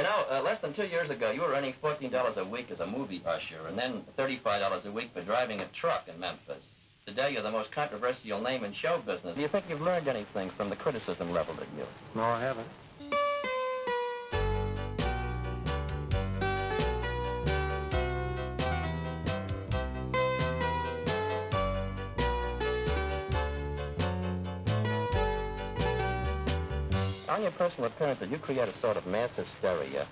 You know, less than 2 years ago, you were earning $14 a week as a movie usher, and then $35 a week for driving a truck in Memphis. Today, you're the most controversial name in show business. Do you think you've learned anything from the criticism leveled at you? No, I haven't. On your personal appearance, did you create a sort of mass hysteria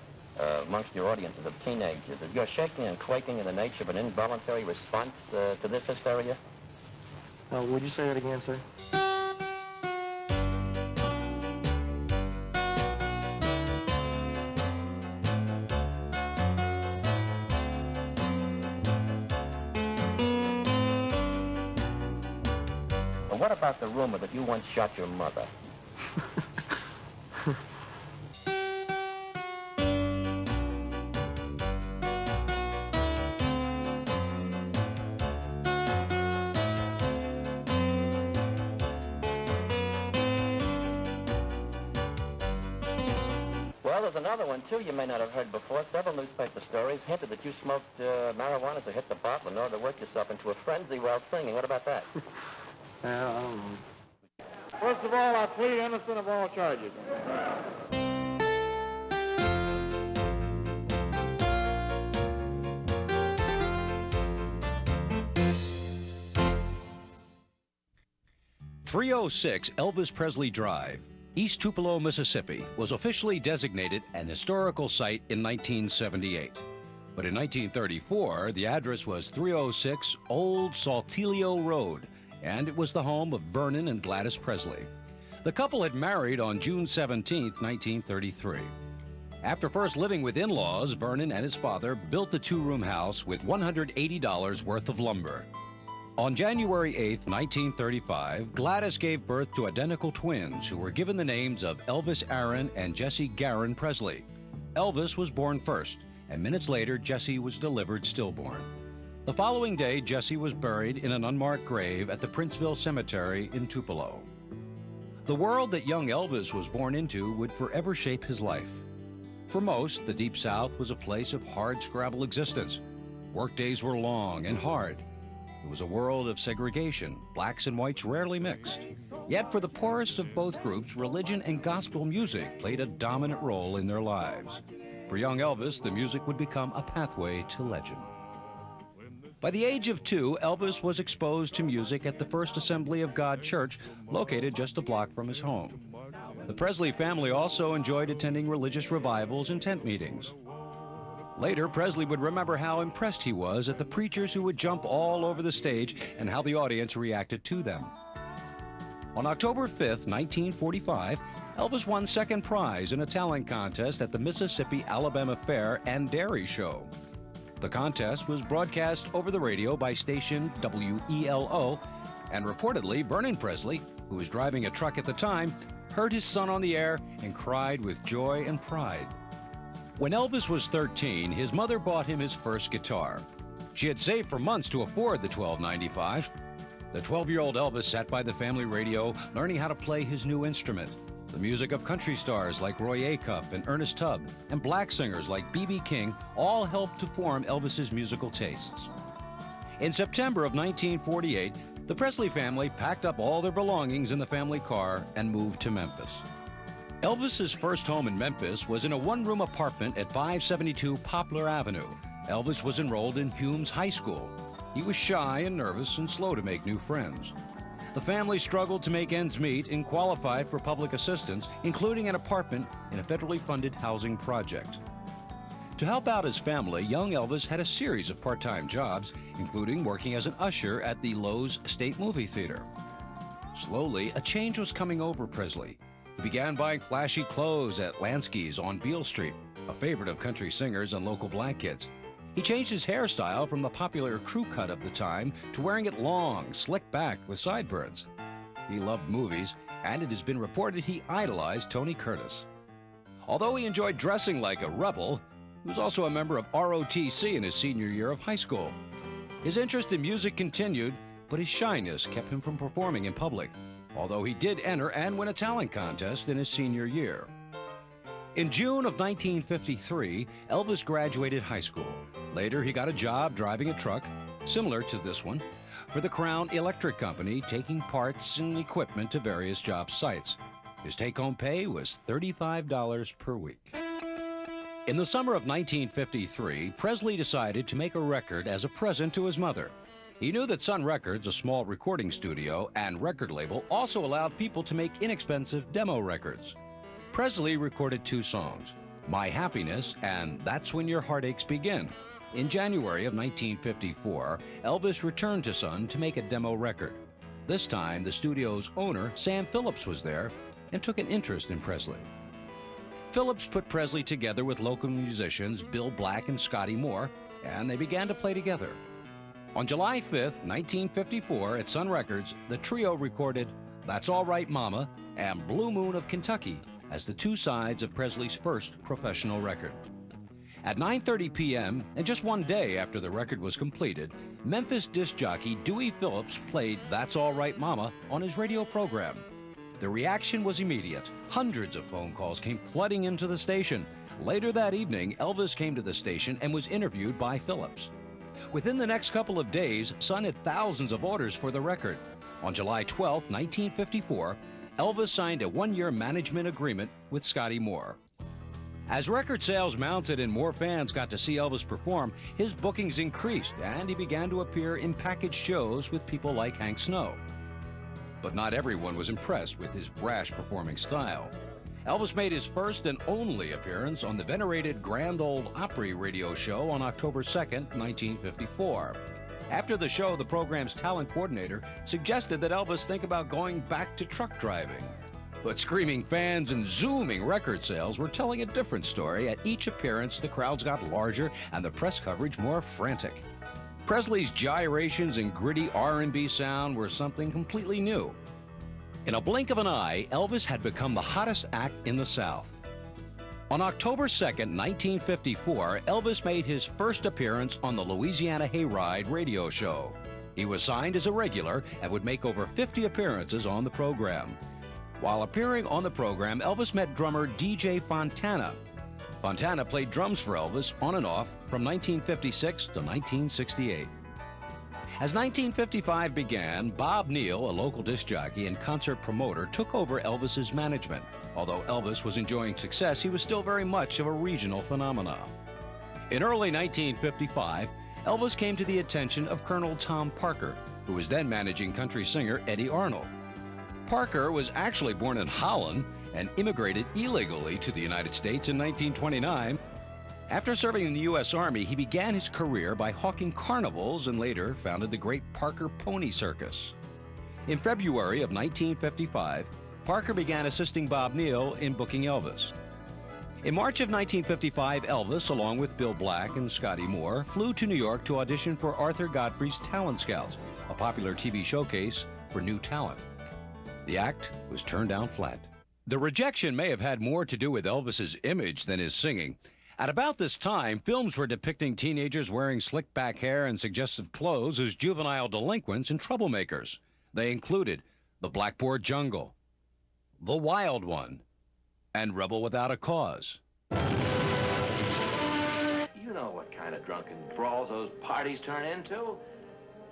amongst your audiences of teenagers? Is your shaking and quaking in the nature of an involuntary response to this hysteria? Would you say that again, sir? Well, what about the rumor that you once shot your mother? Well, there's another one, too, you may not have heard before. Several newspaper stories hinted that you smoked marijuana to hit the bottle in order to work yourself into a frenzy while singing. What about that? First of all, I plead innocent of all charges. .306 Elvis Presley Drive, East Tupelo, Mississippi, was officially designated an historical site in 1978. But in 1934, the address was 306 Old Saltillo Road, and it was the home of Vernon and Gladys Presley. The couple had married on June 17, 1933. After first living with in-laws, Vernon and his father built the two-room house with $180 worth of lumber. On January 8, 1935, Gladys gave birth to identical twins who were given the names of Elvis Aaron and Jessie Garin Presley. Elvis was born first, and minutes later, Jessie was delivered stillborn. The following day, Jessie was buried in an unmarked grave at the Princeville Cemetery in Tupelo. The world that young Elvis was born into would forever shape his life. For most, the Deep South was a place of hard-scrabble existence. Workdays were long and hard. It was a world of segregation, blacks and whites rarely mixed. Yet for the poorest of both groups, religion and gospel music played a dominant role in their lives. For young Elvis, the music would become a pathway to legend. By the age of 2, Elvis was exposed to music at the First Assembly of God Church, located just a block from his home. The Presley family also enjoyed attending religious revivals and tent meetings. Later, Presley would remember how impressed he was at the preachers who would jump all over the stage and how the audience reacted to them. On October 5, 1945, Elvis won second prize in a talent contest at the Mississippi-Alabama Fair and Dairy Show. The contest was broadcast over the radio by station WELO, and reportedly, Vernon Presley, who was driving a truck at the time, heard his son on the air and cried with joy and pride. When Elvis was 13, his mother bought him his first guitar. She had saved for months to afford the $12.95. The 12-year-old Elvis sat by the family radio, learning how to play his new instrument. The music of country stars like Roy Acuff and Ernest Tubb, and black singers like B.B. King all helped to form Elvis's musical tastes. In September of 1948, the Presley family packed up all their belongings in the family car and moved to Memphis. Elvis's first home in Memphis was in a one-room apartment at 572 Poplar Avenue. Elvis was enrolled in Humes High School. He was shy and nervous and slow to make new friends. The family struggled to make ends meet and qualified for public assistance, including an apartment in a federally funded housing project. To help out his family, young Elvis had a series of part-time jobs, including working as an usher at the Lowe's State Movie Theater. Slowly, a change was coming over Presley. He began buying flashy clothes at Lansky's on Beale Street, a favorite of country singers and local black kids. He changed his hairstyle from the popular crew cut of the time to wearing it long, slicked back with sideburns. He loved movies, and it has been reported he idolized Tony Curtis. Although he enjoyed dressing like a rebel, he was also a member of ROTC in his senior year of high school. His interest in music continued, but his shyness kept him from performing in public, although he did enter and win a talent contest in his senior year. In June of 1953, Elvis graduated high school. Later, he got a job driving a truck, similar to this one, for the Crown Electric Company, taking parts and equipment to various job sites. His take-home pay was $35 per week. In the summer of 1953, Presley decided to make a record as a present to his mother. He knew that Sun Records, a small recording studio and record label, also allowed people to make inexpensive demo records. Presley recorded 2 songs, My Happiness and That's When Your Heartaches Begin. In January of 1954, Elvis returned to Sun to make a demo record. This time, the studio's owner, Sam Phillips, was there and took an interest in Presley. Phillips put Presley together with local musicians Bill Black and Scotty Moore, and they began to play together. On July 5th, 1954, at Sun Records, the trio recorded That's All Right Mama and Blue Moon of Kentucky as the 2 sides of Presley's first professional record. At 9:30 p.m., and just one day after the record was completed, Memphis disc jockey Dewey Phillips played That's All Right Mama on his radio program. The reaction was immediate. Hundreds of phone calls came flooding into the station. Later that evening, Elvis came to the station and was interviewed by Phillips. Within the next couple of days, Sun had thousands of orders for the record. On July 12, 1954, Elvis signed a 1-year management agreement with Scotty Moore. As record sales mounted and more fans got to see Elvis perform, his bookings increased and he began to appear in packaged shows with people like Hank Snow. But not everyone was impressed with his brash performing style. Elvis made his first and only appearance on the venerated Grand Ole Opry radio show on October 2nd, 1954. After the show, the program's talent coordinator suggested that Elvis think about going back to truck driving. But screaming fans and zooming record sales were telling a different story. At each appearance, the crowds got larger and the press coverage more frantic. Presley's gyrations and gritty R&B sound were something completely new. In a blink of an eye, Elvis had become the hottest act in the South. On October 2nd, 1954, Elvis made his first appearance on the Louisiana Hayride radio show. He was signed as a regular and would make over 50 appearances on the program. While appearing on the program, Elvis met drummer DJ Fontana. Fontana played drums for Elvis on and off from 1956 to 1968. As 1955 began, Bob Neal, a local disc jockey and concert promoter, took over Elvis's management. Although Elvis was enjoying success, he was still very much of a regional phenomenon. In early 1955, Elvis came to the attention of Colonel Tom Parker, who was then managing country singer Eddie Arnold. Parker was actually born in Holland and immigrated illegally to the United States in 1929. After serving in the U.S. Army, he began his career by hawking carnivals and later founded the Great Parker Pony Circus. In February of 1955, Parker began assisting Bob Neal in booking Elvis. In March of 1955, Elvis, along with Bill Black and Scotty Moore, flew to New York to audition for Arthur Godfrey's Talent Scouts, a popular TV showcase for new talent. The act was turned down flat. The rejection may have had more to do with Elvis's image than his singing. At about this time, films were depicting teenagers wearing slick back hair and suggestive clothes as juvenile delinquents and troublemakers. They included The Blackboard Jungle, The Wild One, and Rebel Without a Cause. You know what kind of drunken brawls those parties turn into.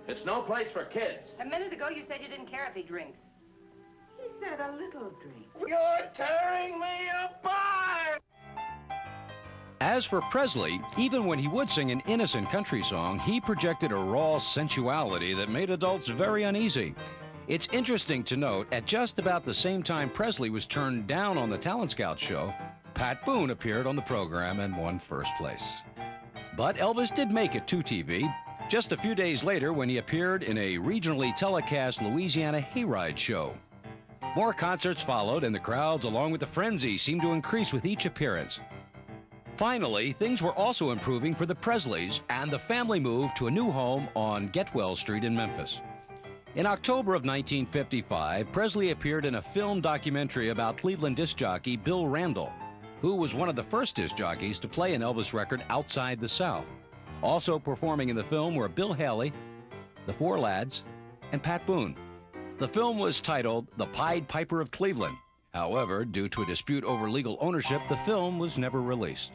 It's no place for kids. A minute ago, you said you didn't care if he drinks. He said a little drink. You're tearing me apart! As for Presley, even when he would sing an innocent country song, he projected a raw sensuality that made adults very uneasy. It's interesting to note, at just about the same time Presley was turned down on the Talent Scout show, Pat Boone appeared on the program and won first place. But Elvis did make it to TV, just a few days later when he appeared in a regionally telecast Louisiana Hayride show. More concerts followed, and the crowds, along with the frenzy, seemed to increase with each appearance. Finally, things were also improving for the Presleys, and the family moved to a new home on Getwell Street in Memphis. In October of 1955, Presley appeared in a film documentary about Cleveland disc jockey Bill Randall, who was one of the first disc jockeys to play an Elvis record outside the South. Also performing in the film were Bill Haley, the Four Lads, and Pat Boone. The film was titled The Pied Piper of Cleveland, However, due to a dispute over legal ownership, the film was never released.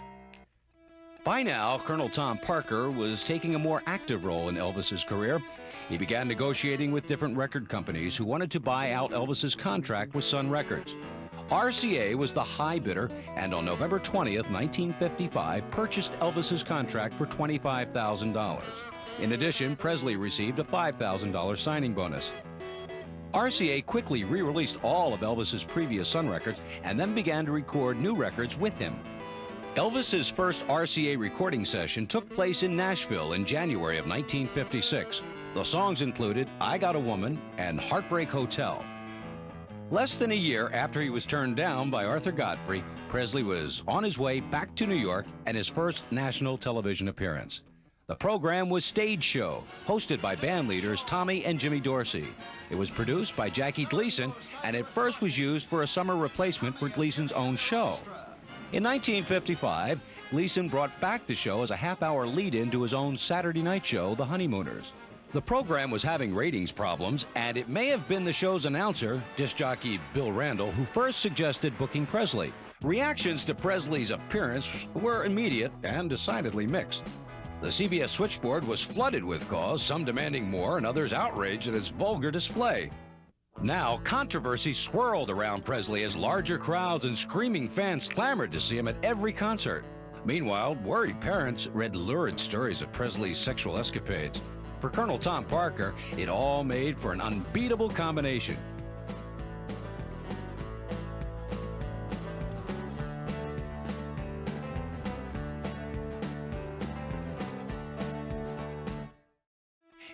By now, Colonel Tom Parker was taking a more active role in Elvis's career. He began negotiating with different record companies who wanted to buy out Elvis's contract with Sun Records. RCA was the high bidder, and on November 20th, 1955, purchased Elvis's contract for $25,000. In addition, Presley received a $5,000 signing bonus. RCA quickly re-released all of Elvis's previous Sun records and then began to record new records with him. Elvis's first RCA recording session took place in Nashville in January of 1956. The songs included I Got a Woman and Heartbreak Hotel. Less than a year after he was turned down by Arthur Godfrey, Presley was on his way back to New York and his first national television appearance. The program was Stage Show, hosted by band leaders Tommy and Jimmy Dorsey. It was produced by Jackie Gleason, and at first was used for a summer replacement for Gleason's own show. In 1955, Gleason brought back the show as a half-hour lead-in to his own Saturday night show, The Honeymooners. The program was having ratings problems, and it may have been the show's announcer, disc jockey Bill Randall, who first suggested booking Presley. Reactions to Presley's appearance were immediate and decidedly mixed. The CBS switchboard was flooded with calls, some demanding more and others outraged at its vulgar display. Now, controversy swirled around Presley as larger crowds and screaming fans clamored to see him at every concert. Meanwhile, worried parents read lurid stories of Presley's sexual escapades. For Colonel Tom Parker, it all made for an unbeatable combination.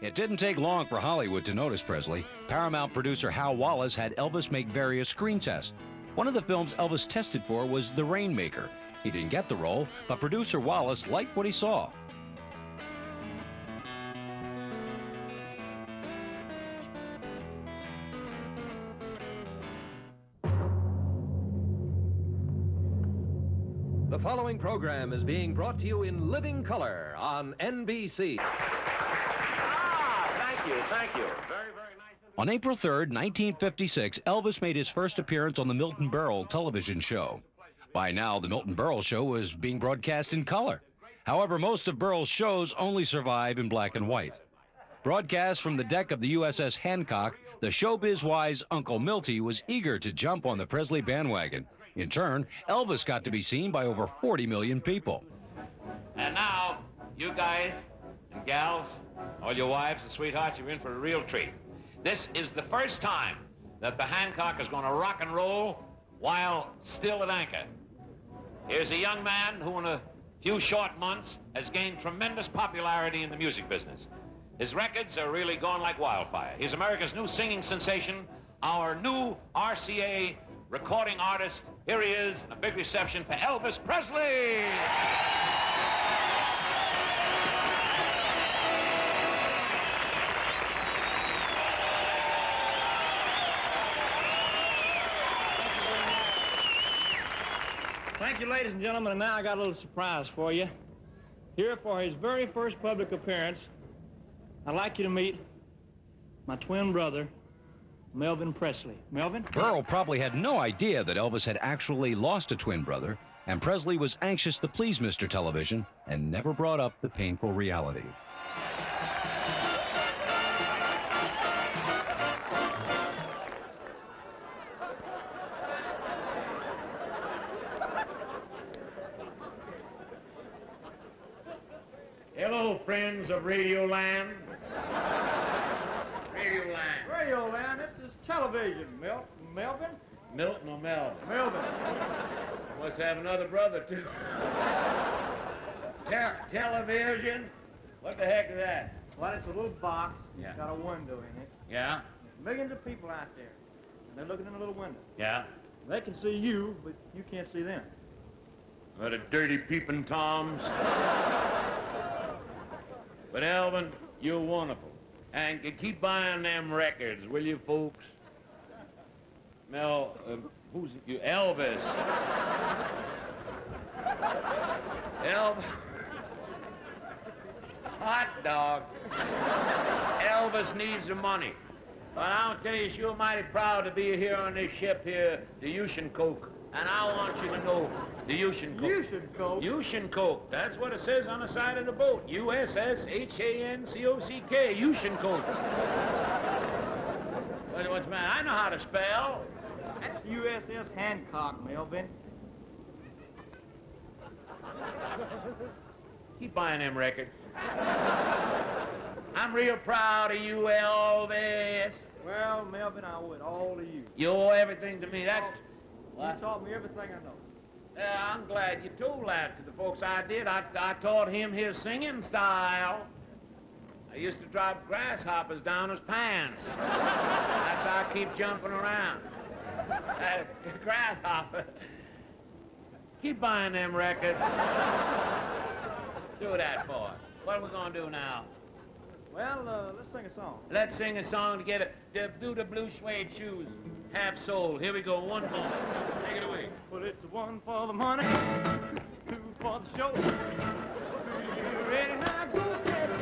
It didn't take long for Hollywood to notice Presley. Paramount producer Hal Wallace had Elvis make various screen tests. One of the films Elvis tested for was The Rainmaker. He didn't get the role, but producer Wallace liked what he saw. The following program is being brought to you in living color on NBC. Thank you. Very, very nice. On April 3rd, 1956, Elvis made his first appearance on the Milton Berle television show. By now, the Milton Berle show was being broadcast in color. However, most of Berle's shows only survive in black and white. Broadcast from the deck of the USS Hancock, the showbiz-wise Uncle Milty was eager to jump on the Presley bandwagon. In turn, Elvis got to be seen by over 40 million people. And now, you guys and gals, all your wives and sweethearts, you're in for a real treat. This is the first time that the Hancock is going to rock and roll while still at anchor. Here's a young man who in a few short months has gained tremendous popularity in the music business. His records are really going like wildfire. He's America's new singing sensation, our new RCA recording artist. Here he is, a big reception for Elvis Presley. Thank you, ladies and gentlemen, and now I got a little surprise for you. Here for his very first public appearance, I'd like you to meet my twin brother, Melvin Presley. Melvin? Berle probably had no idea that Elvis had actually lost a twin brother, and Presley was anxious to please Mr. Television and never brought up the painful reality. Hello, friends of Radio Land. Radio Land. Radio Land, this is television. Melvin? Milton or Melvin? Melvin. Must have another brother, too. Television? What the heck is that? Well, it's a little box. Yeah. It's got a window in it. Yeah? There's millions of people out there. And they're looking in a little window. Yeah? They can see you, but you can't see them. What a dirty peeping Toms. But Elvin, you're wonderful. And keep buying them records, will you, folks? Mel, who's you? Elvis. Elvis. Hot dog. Elvis needs the money. Well, I'll tell you, you're mighty proud to be here on this ship here, the Ocean Coke. And I want you to know the Ocean Coke. Ocean Coke? Ocean Coke. That's what it says on the side of the boat. U-S-S-H-A-N-C-O-C-K. Ocean Coke. What's the matter? I know how to spell. That's USS Hancock, Melvin. Keep buying them records. I'm real proud of you, Elvis. Well, Melvin, I owe it all to you. You owe everything to me. That's... You taught me everything I know. I'm glad you told that to the folks I did. I taught him his singing style. I used to drop grasshoppers down his pants. That's how I keep jumping around. Grasshopper. Keep buying them records. Do that for us. What are we going to do now? Well, let's sing a song. Let's sing a song to do the blue suede shoes. Half soul. Here we go. One more. Take it away. Well, it's one for the money, two for the show. You ready now? Go get it.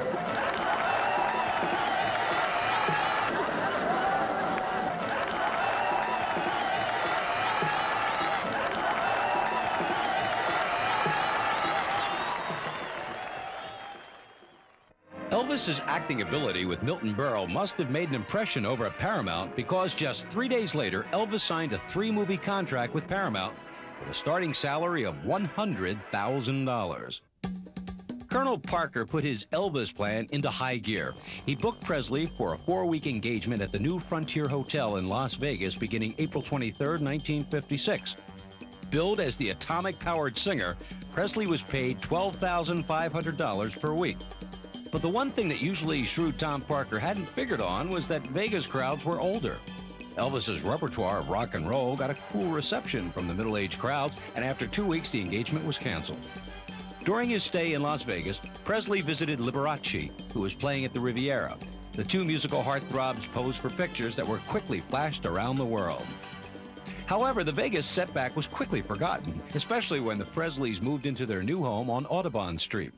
Elvis's acting ability with Milton Berle must have made an impression over at Paramount, because just 3 days later, Elvis signed a 3-movie contract with Paramount with a starting salary of $100,000. Colonel Parker put his Elvis plan into high gear. He booked Presley for a 4-week engagement at the New Frontier Hotel in Las Vegas beginning April 23, 1956. Billed as the atomic-powered singer, Presley was paid $12,500 per week. But the one thing that usually shrewd Tom Parker hadn't figured on was that Vegas crowds were older. Elvis's repertoire of rock and roll got a cool reception from the middle-aged crowds, and after 2 weeks, the engagement was canceled. During his stay in Las Vegas, Presley visited Liberace, who was playing at the Riviera. The two musical heartthrobs posed for pictures that were quickly flashed around the world. However, the Vegas setback was quickly forgotten, especially when the Presleys moved into their new home on Audubon Street.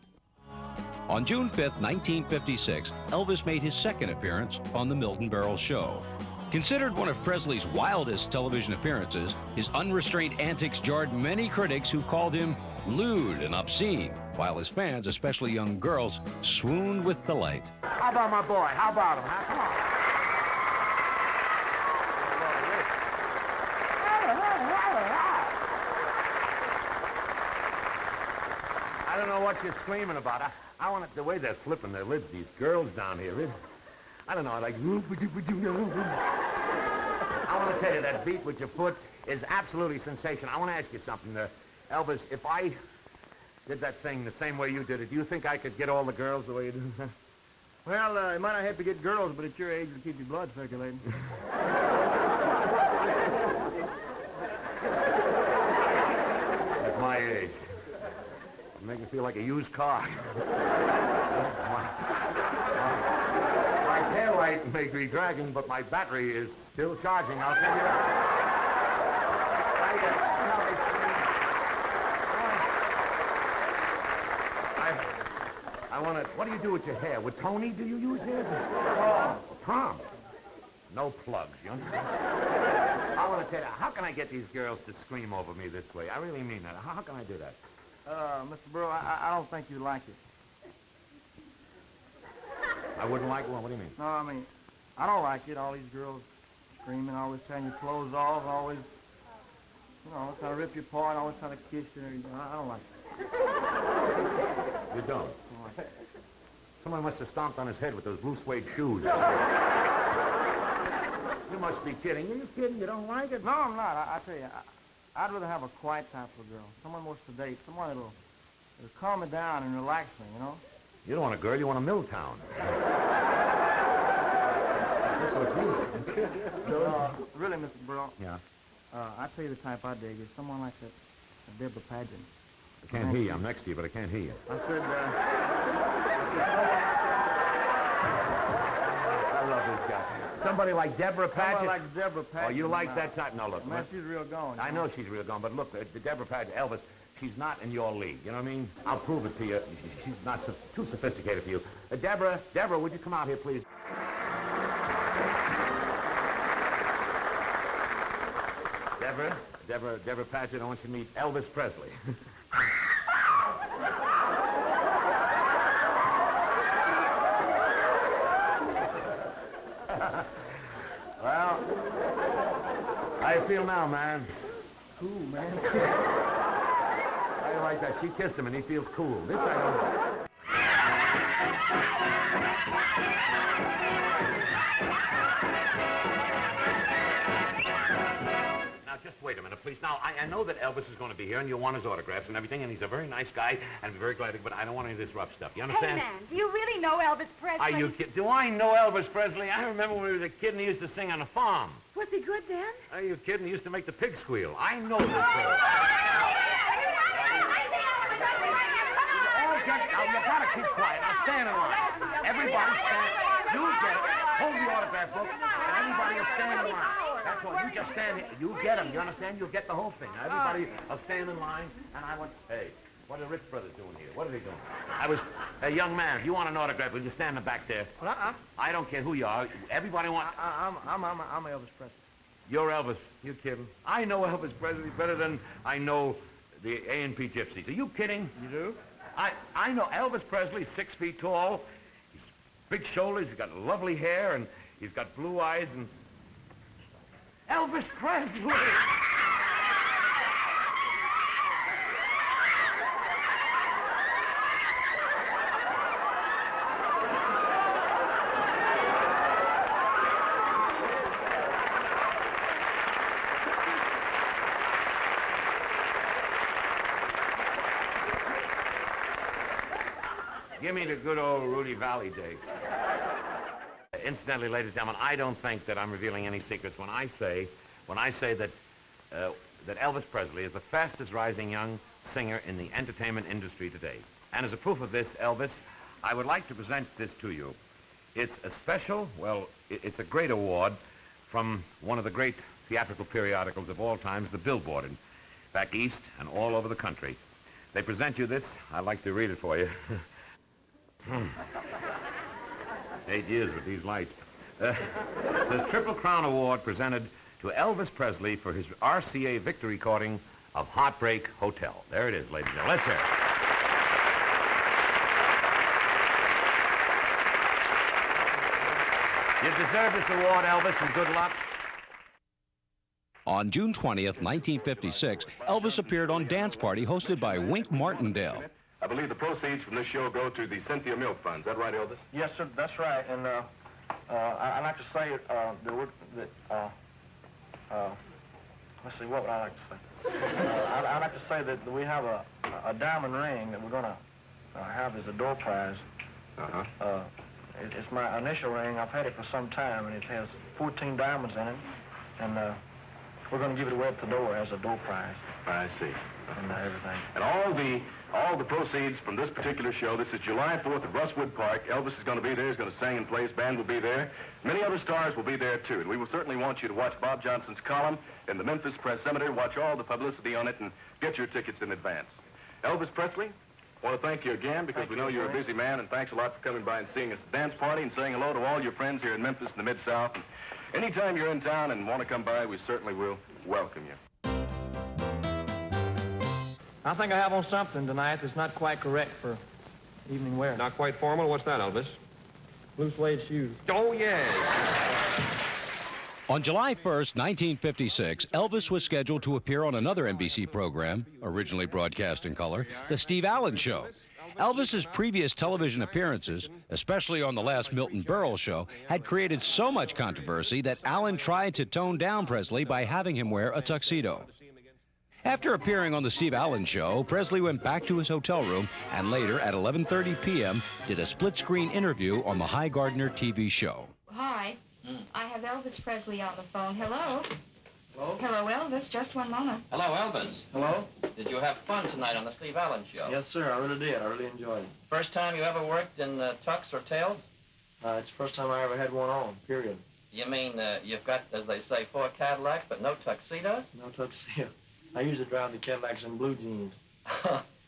On June 5, 1956, Elvis made his second appearance on The Milton Berle Show. Considered one of Presley's wildest television appearances, his unrestrained antics jarred many critics who called him lewd and obscene, while his fans, especially young girls, swooned with delight. How about my boy? How about him? Huh? Come on. I don't know what you're screaming about. I want it the way they're flipping their lips, these girls down here. I don't know, like... I want to tell you, that beat with your foot is absolutely sensational. I want to ask you something, Elvis. If I did that thing the same way you did it, do you think I could get all the girls the way you do? Well, you might not have to get girls, but at your age, it'll keep your blood circulating. At my age. You make me feel like a used car. My tail light may be dragging, but my battery is still charging. I'll tell you that. I want to... What do you do with your hair? With Tony, do you use hair? Tom. No plugs, you understand? I want to tell you, how can I get these girls to scream over me this way? I really mean that. How can I do that? Mr. Burrow, I don't think you like it. I wouldn't like one? What do you mean? No, I mean, I don't like it. All these girls screaming, always tearing your clothes off, always, you know, trying to rip you apart, always trying to kiss you. I don't like it. You don't? Someone must have stomped on his head with those blue suede shoes. You must be kidding. Are you kidding? You don't like it? No, I'm not. I tell you, I'd rather have a quiet type of girl. Someone more sedate. Someone that'll calm me down and relax me, you know? You don't want a girl. You want a Milltown. Really, Mr. Burrow. Yeah? I tell you the type I dig is someone like that Deborah Paget. I can't hear you. I'm next to you, but I can't hear you. I said, I love this guy. Somebody like Deborah Paget? someone like Deborah Paget. Oh, you like that type? No, look. Man, she's real gone. I know she's real gone, but look, Deborah Paget, Elvis, she's not in your league. You know what I mean? I'll prove it to you. She's not too sophisticated for you. Deborah, would you come out here, please? Deborah Paget, I want you to meet Elvis Presley. Well, how you feel now, man? Cool, man. I like that. She kissed him and he feels cool. This I don't know. Now, just wait a minute, please. Now, I know that Elvis is going to be here and you'll want his autographs and everything, and he's a very nice guy, and I'd be very glad to, but I don't want any of this rough stuff. You understand? Hey, man, do you really know Elvis Presley? Are you kidding? Do I know Elvis Presley? I remember when he was a kid and he used to sing on a farm. Was he good then? Are you kidding? He used to make the pig squeal. I know this fellow. Now, you gotta keep quiet. Now, stand in line. Everybody stand. You get it. Hold the autograph book, and everybody will stand in line. That's all. You just stand here. You get them. You understand? You'll get the whole thing. Now, everybody will stand in line, and I went, hey, what are the Rich brothers doing here? What are they doing? I was, hey, young man, if you want an autograph, will you stand in the back there? Well, I don't care who you are. Everybody wants... I'm Elvis Presley. You're Elvis. You kidding? I know Elvis Presley better than I know the A&P Gypsies. Are you kidding? You do? I know Elvis Presley, 6 feet tall. He's big shoulders. He's got lovely hair, and he's got blue eyes, and... Elvis Presley! Give me the good old Rudy Valley days. Incidentally, ladies and gentlemen, I don't think that I'm revealing any secrets when I say that that Elvis Presley is the fastest rising young singer in the entertainment industry today. And as a proof of this, Elvis, I would like to present this to you. It's a special, well, it's a great award from one of the great theatrical periodicals of all times, the Billboard, and back east and all over the country. They present you this. I'd like to read it for you. 8 years with these lights. This Triple Crown Award presented to Elvis Presley for his RCA victory recording of Heartbreak Hotel. There it is, ladies and gentlemen. Let's hear it. You deserve this award, Elvis, and good luck. On June 20th, 1956, Elvis appeared on Dance Party, hosted by Wink Martindale. I believe the proceeds from this show go to the Cynthia Milk Fund. Is that right, Elvis? Yes, sir, that's right. And I'd like to say let's see, what would I like to say? I'd like to say that we have a diamond ring that we're going to have as a door prize. Uh-huh. It's my initial ring. I've had it for some time, and it has 14 diamonds in it. And we're going to give it away at the door as a door prize. I see. And everything. And all the proceeds from this particular show, this is July 4th at Russwood Park. Elvis is going to be there. He's going to sing and play. His band will be there. Many other stars will be there, too. And we will certainly want you to watch Bob Johnson's column in the Memphis Press Cemetery, watch all the publicity on it, and get your tickets in advance. Elvis Presley, I want to thank you again because we know you're a busy man, and thanks a lot for coming by and seeing us at the dance party and saying hello to all your friends here in Memphis and the Mid-South. And anytime you're in town and want to come by, we certainly will welcome you. I think I have on something tonight that's not quite correct for evening wear. Not quite formal? What's that, Elvis? Blue suede shoes. Oh, yes. On July 1st, 1956, Elvis was scheduled to appear on another NBC program, originally broadcast in color, The Steve Allen Show. Elvis's previous television appearances, especially on the last Milton Berle show, had created so much controversy that Allen tried to tone down Presley by having him wear a tuxedo. After appearing on the Steve Allen Show, Presley went back to his hotel room and later at 11:30 p.m. did a split-screen interview on the High Gardner TV show. Hi, I have Elvis Presley on the phone. Hello? Hello? Hello, Elvis. Just one moment. Hello, Elvis. Hello? Did you have fun tonight on the Steve Allen Show? Yes, sir, I really did. I really enjoyed it. First time you ever worked in tux or tails? It's the first time I ever had one on, period. You mean you've got, as they say, 4 Cadillacs, but no tuxedos? No tuxedo. I usually drive the Cadillacs in blue jeans.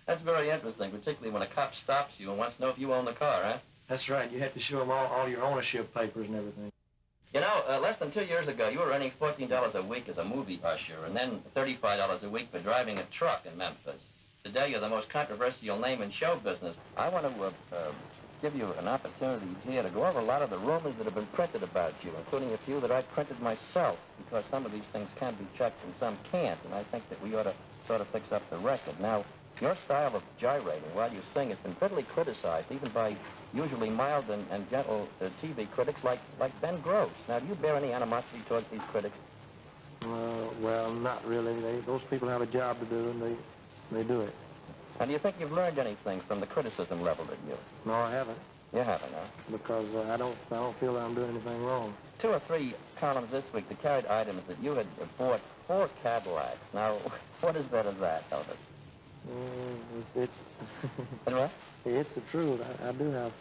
That's very interesting, particularly when a cop stops you and wants to know if you own the car, huh? That's right. You have to show them all your ownership papers and everything. You know, less than 2 years ago, you were earning $14 a week as a movie usher, and then $35 a week for driving a truck in Memphis. Today, you're the most controversial name in show business. I want to give you an opportunity here to go over a lot of the rumors that have been printed about you, including a few that I printed myself, because some of these things can be checked and some can't, and I think that we ought to sort of fix up the record. Now, your style of gyrating while you sing has been bitterly criticized, even by usually mild and gentle TV critics like Ben Gross. Now, do you bear any animosity towards these critics? Well, not really. Those people have a job to do, and they do it. And do you think you've learned anything from the criticism leveled at you? No, I haven't. You haven't, huh? Because I don't feel that I'm doing anything wrong. 2 or 3 columns this week that carried items that you had bought 4 Cadillacs. Now, what is better than that, Elvis? It's what? It's the truth. I do have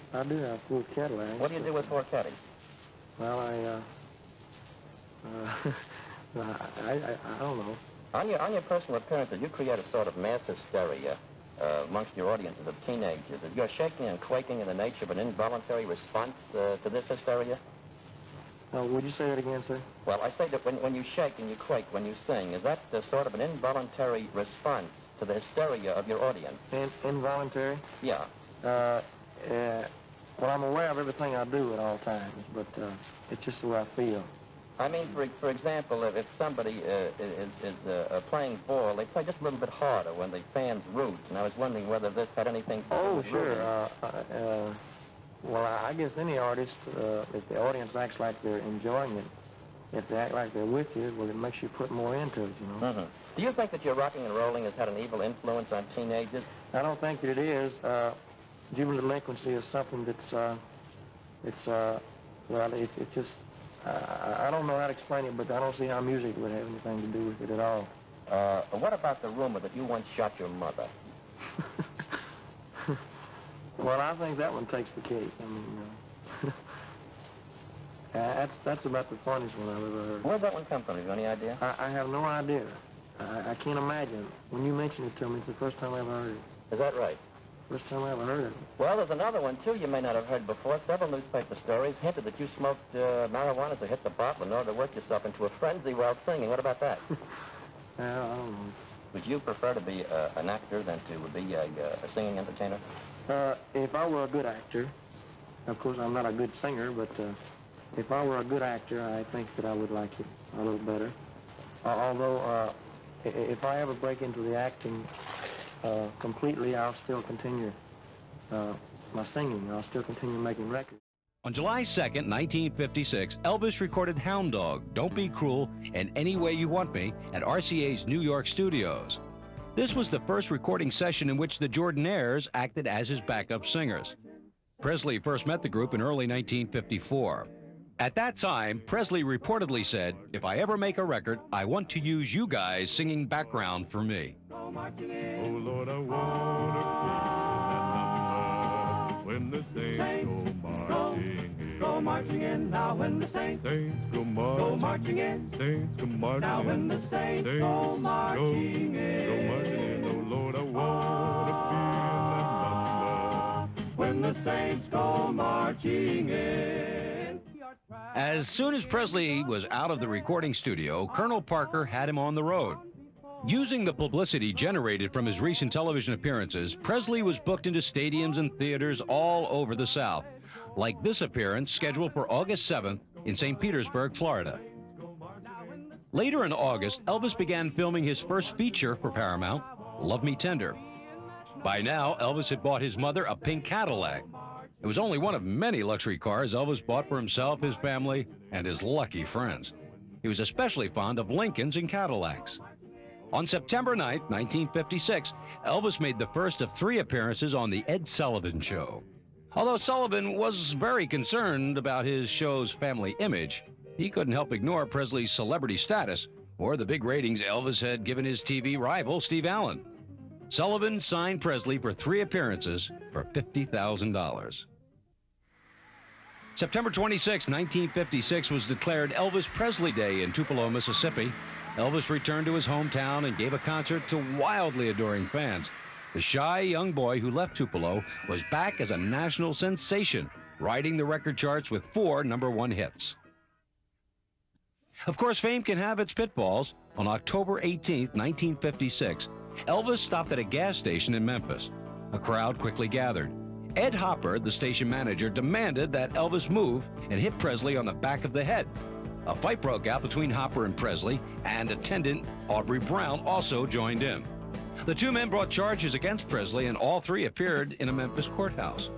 4 Cadillacs. What do you do with 4 Caddies? Well, I don't know. On your personal appearances, you create a sort of mass hysteria amongst your audiences of teenagers. You're shaking and quaking in the nature of an involuntary response to this hysteria? Would you say that again, sir? Well, I say that when you shake and you quake when you sing, is that sort of an involuntary response to the hysteria of your audience? Involuntary? Yeah. Well, I'm aware of everything I do at all times, but it's just the way I feel. I mean, for example, if somebody is playing ball, they play just a little bit harder when the fans root, and I was wondering whether this had anything to do with sure. Well, I guess any artist, if the audience acts like they're enjoying it, if they act like they're with you, well, it makes you put more into it, you know. Mm-hmm. Do you think that your rocking and rolling has had an evil influence on teenagers? I don't think that it is. Juvenile delinquency is something that's, well, it just, I don't know how to explain it, but I don't see how music would have anything to do with it at all. What about the rumor that you once shot your mother? Well, I think that one takes the cake. I mean, that's about the funniest one I've ever heard. Where'd that one come from? Have you any idea? I have no idea. I can't imagine. When you mention it to me, it's the first time I ever heard it. Is that right? First time I ever heard it. Well, there's another one, too, you may not have heard before. Several newspaper stories hinted that you smoked marijuana to hit the bottle in order to work yourself into a frenzy while singing. What about that? Well, I don't know. Would you prefer to be an actor than to be a singing entertainer? If I were a good actor, of course I'm not a good singer, but if I were a good actor, I think that I would like it a little better. Although, if I ever break into the acting completely, I'll still continue my singing. I'll still continue making records. On July 2nd, 1956, Elvis recorded Hound Dog, Don't Be Cruel, and Any Way You Want Me at RCA's New York studios. This was the first recording session in which the Jordanaires acted as his backup singers. Presley first met the group in early 1954. At that time, Presley reportedly said, "If I ever make a record, I want to use you guys singing background for me." Oh, Lord, I want to feel that number when the saints go marching in. Now when the saints go marching in. Saints go marching in. Now when the saints go marching in. Oh, Lord, I want to feel that number when the saints go marching in. As soon as Presley was out of the recording studio, Colonel Parker had him on the road. Using the publicity generated from his recent television appearances, Presley was booked into stadiums and theaters all over the South, like this appearance scheduled for August 7th in St. Petersburg, Florida. Later in August, Elvis began filming his first feature for Paramount, Love Me Tender. By now, Elvis had bought his mother a pink Cadillac. It was only one of many luxury cars Elvis bought for himself, his family, and his lucky friends. He was especially fond of Lincolns and Cadillacs. On September 9th, 1956, Elvis made the first of 3 appearances on The Ed Sullivan Show. Although Sullivan was very concerned about his show's family image, he couldn't help ignore Presley's celebrity status or the big ratings Elvis had given his TV rival, Steve Allen. Sullivan signed Presley for 3 appearances for $50,000. September 26, 1956 was declared Elvis Presley Day in Tupelo, Mississippi. Elvis returned to his hometown and gave a concert to wildly adoring fans. The shy young boy who left Tupelo was back as a national sensation, riding the record charts with 4 #1 hits. Of course, fame can have its pitfalls. On October 18, 1956, Elvis stopped at a gas station in Memphis. A crowd quickly gathered. Ed Hopper, the station manager, demanded that Elvis move and hit Presley on the back of the head. A fight broke out between Hopper and Presley, and attendant Aubrey Brown also joined in. The two men brought charges against Presley, and all three appeared in a Memphis courthouse.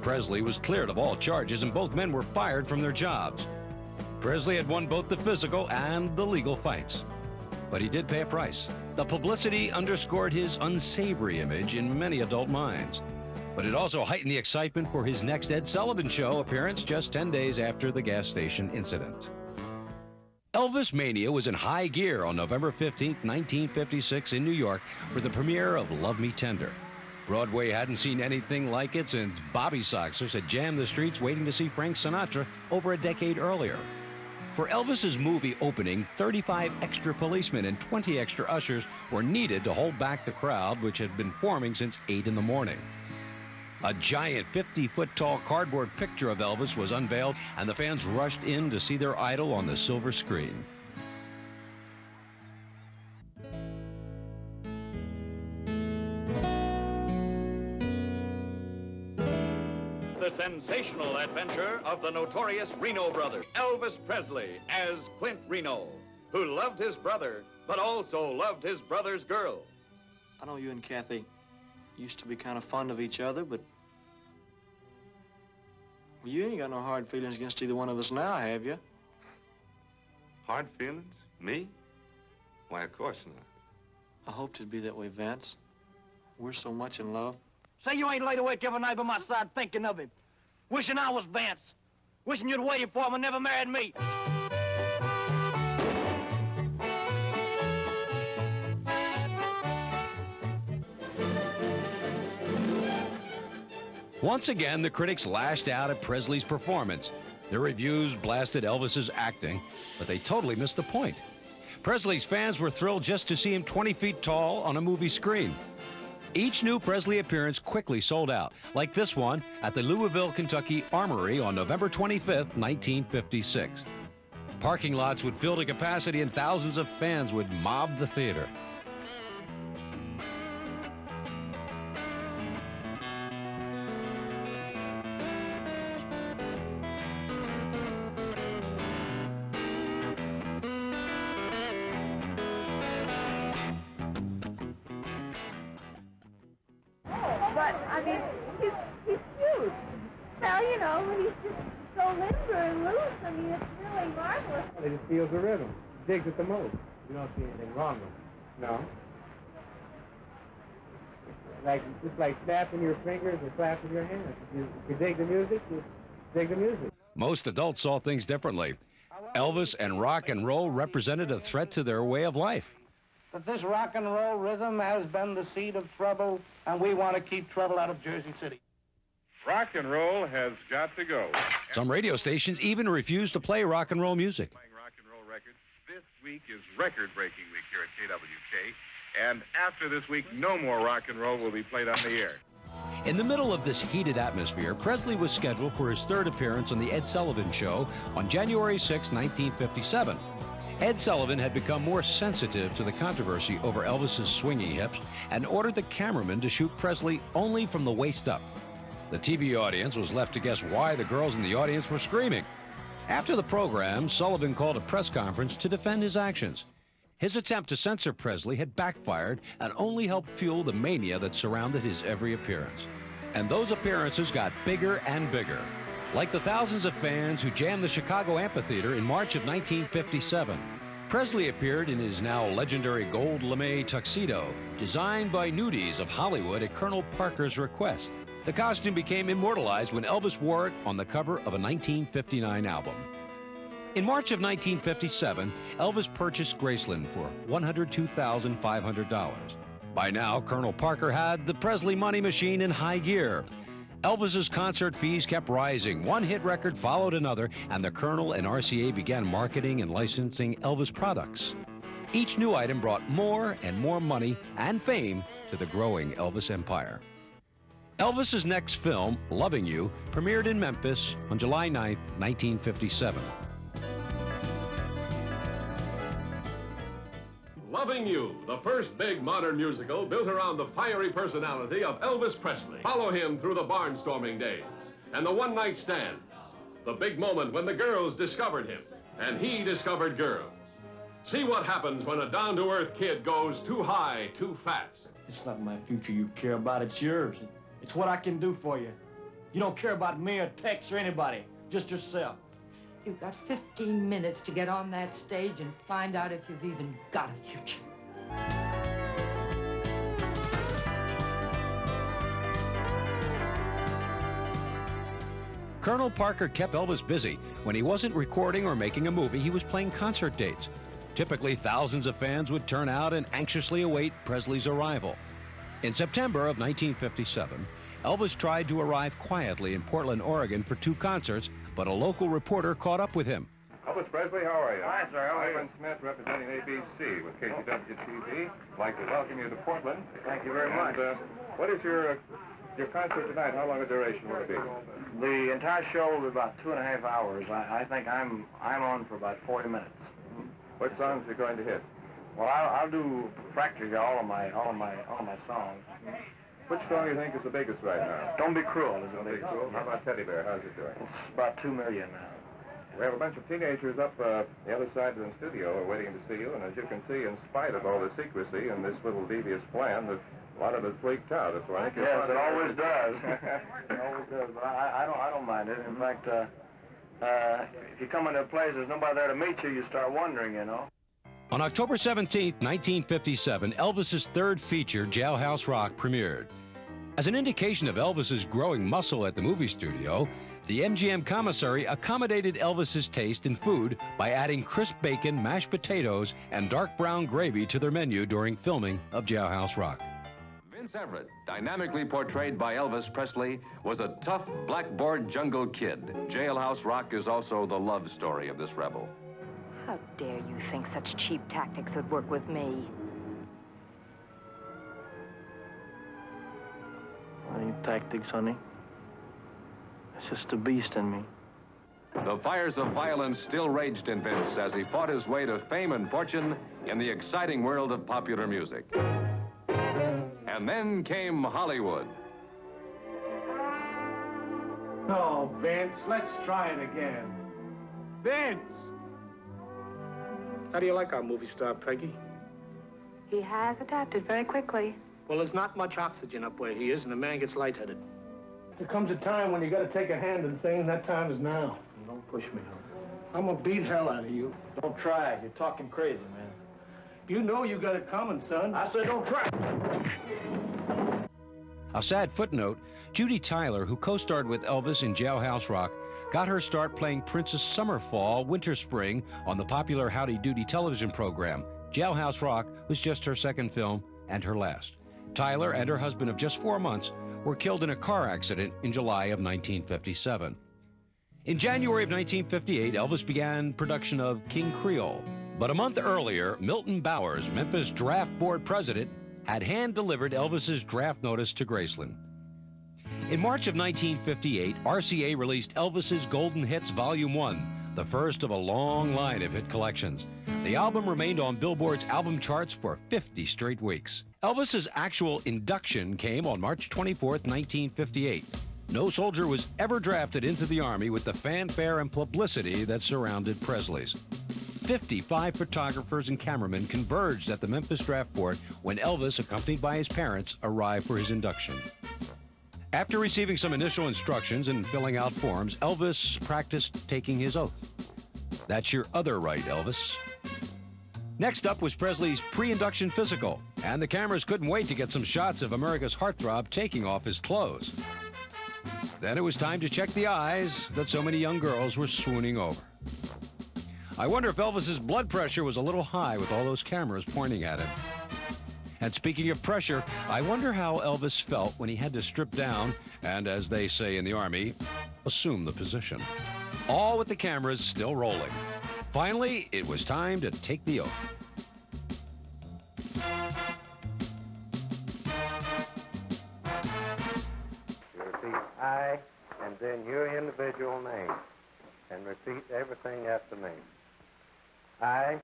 Presley was cleared of all charges, and both men were fired from their jobs. Presley had won both the physical and the legal fights. But he did pay a price. The publicity underscored his unsavory image in many adult minds. But it also heightened the excitement for his next Ed Sullivan Show appearance just 10 days after the gas station incident. Elvis Mania was in high gear on November 15, 1956 in New York for the premiere of Love Me Tender. Broadway hadn't seen anything like it since Bobby Soxers had jammed the streets waiting to see Frank Sinatra over a decade earlier. For Elvis's movie opening, 35 extra policemen and 20 extra ushers were needed to hold back the crowd, which had been forming since 8 in the morning. A giant 50-foot-tall cardboard picture of Elvis was unveiled, and the fans rushed in to see their idol on the silver screen. The sensational adventure of the notorious Reno brothers, Elvis Presley as Clint Reno, who loved his brother, but also loved his brother's girl. I know you and Kathy used to be kind of fond of each other, but well, you ain't got no hard feelings against either one of us now, have you? Hard feelings? Me? Why, of course not. I hoped it'd be that way, Vance. We're so much in love. Say you ain't laid awake every night by my side thinking of him. Wishing I was Vance. Wishing you'd waited for him and never married me. Once again, the critics lashed out at Presley's performance. Their reviews blasted Elvis's acting, but they totally missed the point. Presley's fans were thrilled just to see him 20 feet tall on a movie screen. Each new Presley appearance quickly sold out, like this one at the Louisville, Kentucky Armory on November 25th, 1956. Parking lots would fill to capacity and thousands of fans would mob the theater. But, I mean, he's cute. Well, you know, he's just so limber and loose. I mean, it's really marvelous. He just feels the rhythm. Digs it the most. You don't see anything wrong with it. No. Just like snapping your fingers or clapping your hands. If you dig the music, you dig the music. Most adults saw things differently. Elvis and rock and roll represented a threat to their way of life. That this rock and roll rhythm has been the seed of trouble, and we want to keep trouble out of Jersey City. Rock and roll has got to go. Some radio stations even refuse to play rock and roll music. Playing rock and roll records. This week is record-breaking week here at KWK, and after this week, no more rock and roll will be played on the air. In the middle of this heated atmosphere, Presley was scheduled for his third appearance on The Ed Sullivan Show on January 6, 1957. Ed Sullivan had become more sensitive to the controversy over Elvis's swinging hips and ordered the cameraman to shoot Presley only from the waist up. The TV audience was left to guess why the girls in the audience were screaming. After the program, Sullivan called a press conference to defend his actions. His attempt to censor Presley had backfired and only helped fuel the mania that surrounded his every appearance. And those appearances got bigger and bigger. Like the thousands of fans who jammed the Chicago amphitheater in March of 1957, Presley appeared in his now legendary gold lame tuxedo, designed by nudies of Hollywood at Colonel Parker's request. The costume became immortalized when Elvis wore it on the cover of a 1959 album. In March of 1957, Elvis purchased Graceland for $102,500. By now, Colonel Parker had the Presley money machine in high gear. Elvis's concert fees kept rising. One hit record followed another, and the Colonel and RCA began marketing and licensing Elvis products. Each new item brought more and more money and fame to the growing Elvis empire. Elvis's next film, Loving You, premiered in Memphis on July 9, 1957. Loving You, the first big modern musical built around the fiery personality of Elvis Presley. Follow him through the barnstorming days and the one-night stands, the big moment when the girls discovered him and he discovered girls. See what happens when a down-to-earth kid goes too high, too fast. It's not my future you care about, it's yours. It's what I can do for you. You don't care about me or Tex or anybody, just yourself. You've got 15 minutes to get on that stage and find out if you've even got a future. Colonel Parker kept Elvis busy. When he wasn't recording or making a movie, he was playing concert dates. Typically, thousands of fans would turn out and anxiously await Presley's arrival. In September of 1957, Elvis tried to arrive quietly in Portland, Oregon for 2 concerts, but a local reporter caught up with him. Elvis Presley, how are you? Hi, sir. How are you? Ivan Smith, representing ABC with KGW-TV. I'd like to welcome you to Portland. Thank you very much. What is your concert tonight? How long a duration will it be? The entire show will be about 2.5 hours. I think I'm on for about 40 minutes. What songs are you going to hit? Well, I'll do practically all of my songs. Which song do you think is the biggest right now? Don't Be Cruel is the Don't Be biggest. Cruel. How about Teddy Bear? How's it doing? It's about 2 million now. We have a bunch of teenagers up the other side of the studio waiting to see you, and as you can see, in spite of all the secrecy and this little devious plan, that a lot of us freaked out. That's why I think yes, it always does. It always does. But I don't mind it. In fact, if you come into a place, there's nobody there to meet you, you start wondering, you know. On October 17, 1957, Elvis's 3rd feature, Jailhouse Rock, premiered. As an indication of Elvis's growing muscle at the movie studio, the MGM commissary accommodated Elvis's taste in food by adding crisp bacon, mashed potatoes, and dark brown gravy to their menu during filming of Jailhouse Rock. Vince Everett, dynamically portrayed by Elvis Presley, was a tough blackboard jungle kid. Jailhouse Rock is also the love story of this rebel. How dare you think such cheap tactics would work with me? Any tactics, honey? It's just the beast in me. The fires of violence still raged in Vince as he fought his way to fame and fortune in the exciting world of popular music. And then came Hollywood. Oh, Vince, let's try it again. Vince! How do you like our movie star, Peggy? He has adapted very quickly. Well, there's not much oxygen up where he is, and the man gets lightheaded. There comes a time when you gotta take a hand in things, and that time is now. Don't push me, I'm gonna beat hell out of you. Don't try. You're talking crazy, man. You know you got it coming, son. I said don't try. A sad footnote, Judy Tyler, who co-starred with Elvis in Jailhouse Rock, got her start playing Princess Summer, Fall, Winter, Spring on the popular Howdy Doody television program. Jailhouse Rock was just her 2nd film and her last. Tyler and her husband of just 4 months were killed in a car accident in July of 1957. In January of 1958, Elvis began production of King Creole. But a month earlier, Milton Bowers, Memphis Draft Board president, had hand-delivered Elvis's draft notice to Graceland. In March of 1958, RCA released Elvis's Golden Hits Volume 1, the first of a long line of hit collections. The album remained on Billboard's album charts for 50 straight weeks. Elvis's actual induction came on March 24th, 1958. No soldier was ever drafted into the Army with the fanfare and publicity that surrounded Presley's. 55 photographers and cameramen converged at the Memphis Draft Board when Elvis, accompanied by his parents, arrived for his induction. After receiving some initial instructions and filling out forms, Elvis practiced taking his oath. That's your other right, Elvis. Next up was Presley's pre-induction physical, and the cameras couldn't wait to get some shots of America's heartthrob taking off his clothes. Then it was time to check the eyes that so many young girls were swooning over. I wonder if Elvis's blood pressure was a little high with all those cameras pointing at him. And speaking of pressure, I wonder how Elvis felt when he had to strip down and, as they say in the Army, assume the position. All with the cameras still rolling. Finally, it was time to take the oath. You repeat I, and then your individual name, and repeat everything after me. I.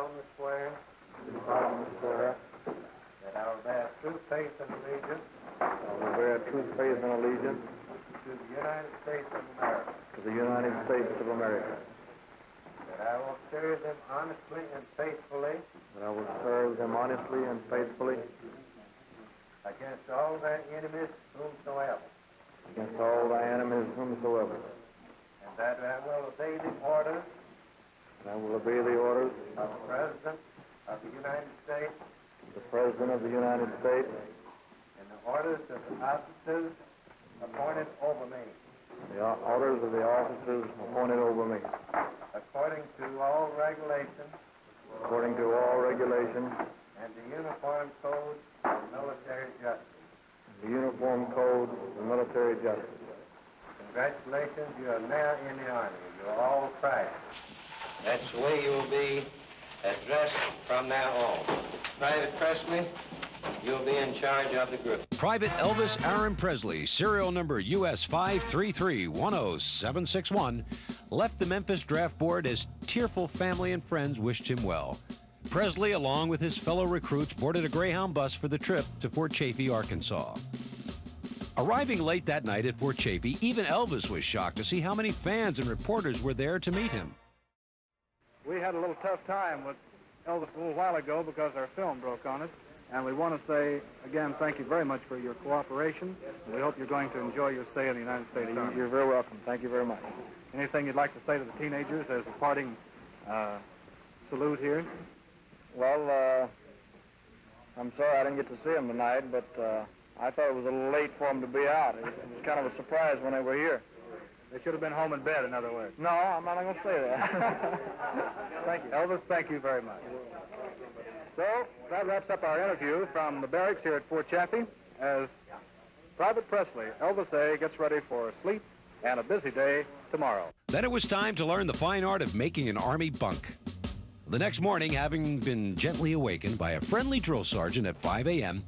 solemnly swear. Do solemnly swear. That I will bear true faith and allegiance. I will bear true faith and allegiance. To the United States of America. To the United States of America. That I will serve them honestly and faithfully. That I will serve them honestly and faithfully. Against all their enemies whomsoever. Against all their enemies whomsoever. And that I will obey the orders. And I will obey the orders. Of the President of the United States. The President of the United States. And the orders of the officers appointed over me. The orders of the officers appointed over me. According to all regulations. According to all regulations. And the Uniform Code of Military Justice. The Uniform Code of Military Justice. Congratulations, you are now in the Army. You're all private. That's the way you will be addressed from now on. Private Presley, you'll be in charge of the group. Private Elvis Aaron Presley, serial number US 533-10761, left the Memphis Draft Board as tearful family and friends wished him well. Presley, along with his fellow recruits, boarded a Greyhound bus for the trip to Fort Chaffee, Arkansas. Arriving late that night at Fort Chaffee, even Elvis was shocked to see how many fans and reporters were there to meet him. We had a little tough time with Elvis a little while ago because our film broke on us. And we want to say, again, thank you very much for your cooperation. And we hope you're going to enjoy your stay in the United States Army. You're very welcome. Thank you very much. Anything you'd like to say to the teenagers as a parting salute here? Well, I'm sorry I didn't get to see them tonight, but I thought it was a little late for them to be out. It was kind of a surprise when they were here. They should have been home in bed, in other words. No, I'm not going to say that. Thank you. Elvis, thank you very much. So, that wraps up our interview from the barracks here at Fort Chaffee as Private Presley, Elvis A., gets ready for sleep and a busy day tomorrow. Then it was time to learn the fine art of making an Army bunk. The next morning, having been gently awakened by a friendly drill sergeant at 5 a.m.,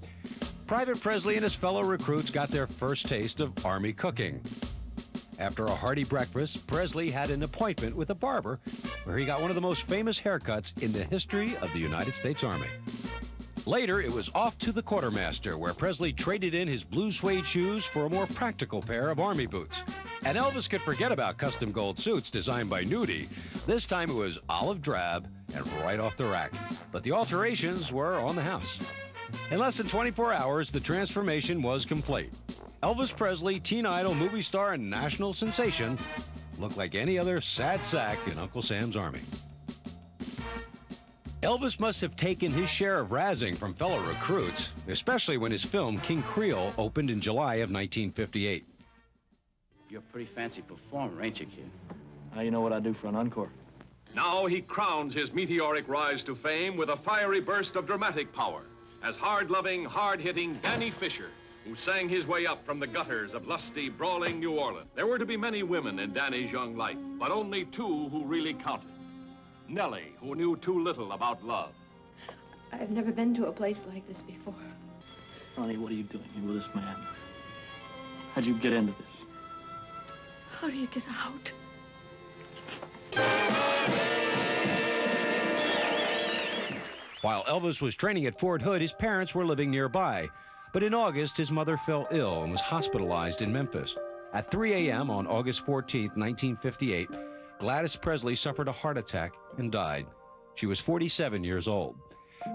Private Presley and his fellow recruits got their first taste of Army cooking. After a hearty breakfast, Presley had an appointment with a barber where he got one of the most famous haircuts in the history of the United States Army. Later, it was off to the quartermaster, where Presley traded in his blue suede shoes for a more practical pair of Army boots. And Elvis could forget about custom gold suits designed by Nudie. This time it was olive drab and right off the rack. But the alterations were on the house. In less than 24 hours, the transformation was complete. Elvis Presley, teen idol, movie star, and national sensation, looked like any other sad sack in Uncle Sam's Army. Elvis must have taken his share of razzing from fellow recruits, especially when his film King Creole opened in July of 1958. You're a pretty fancy performer, ain't you, kid? Now you know what I do for an encore. Now he crowns his meteoric rise to fame with a fiery burst of dramatic power as hard-loving, hard-hitting Danny Fisher, who sang his way up from the gutters of lusty, brawling New Orleans. There were to be many women in Danny's young life, but only two who really counted. Nellie, who knew too little about love. I've never been to a place like this before. Honey, what are you doing here with this man? How'd you get into this? How do you get out? While Elvis was training at Fort Hood, his parents were living nearby. But in August, his mother fell ill and was hospitalized in Memphis. At 3 a.m. on August 14, 1958, Gladys Presley suffered a heart attack and died. She was 47 years old.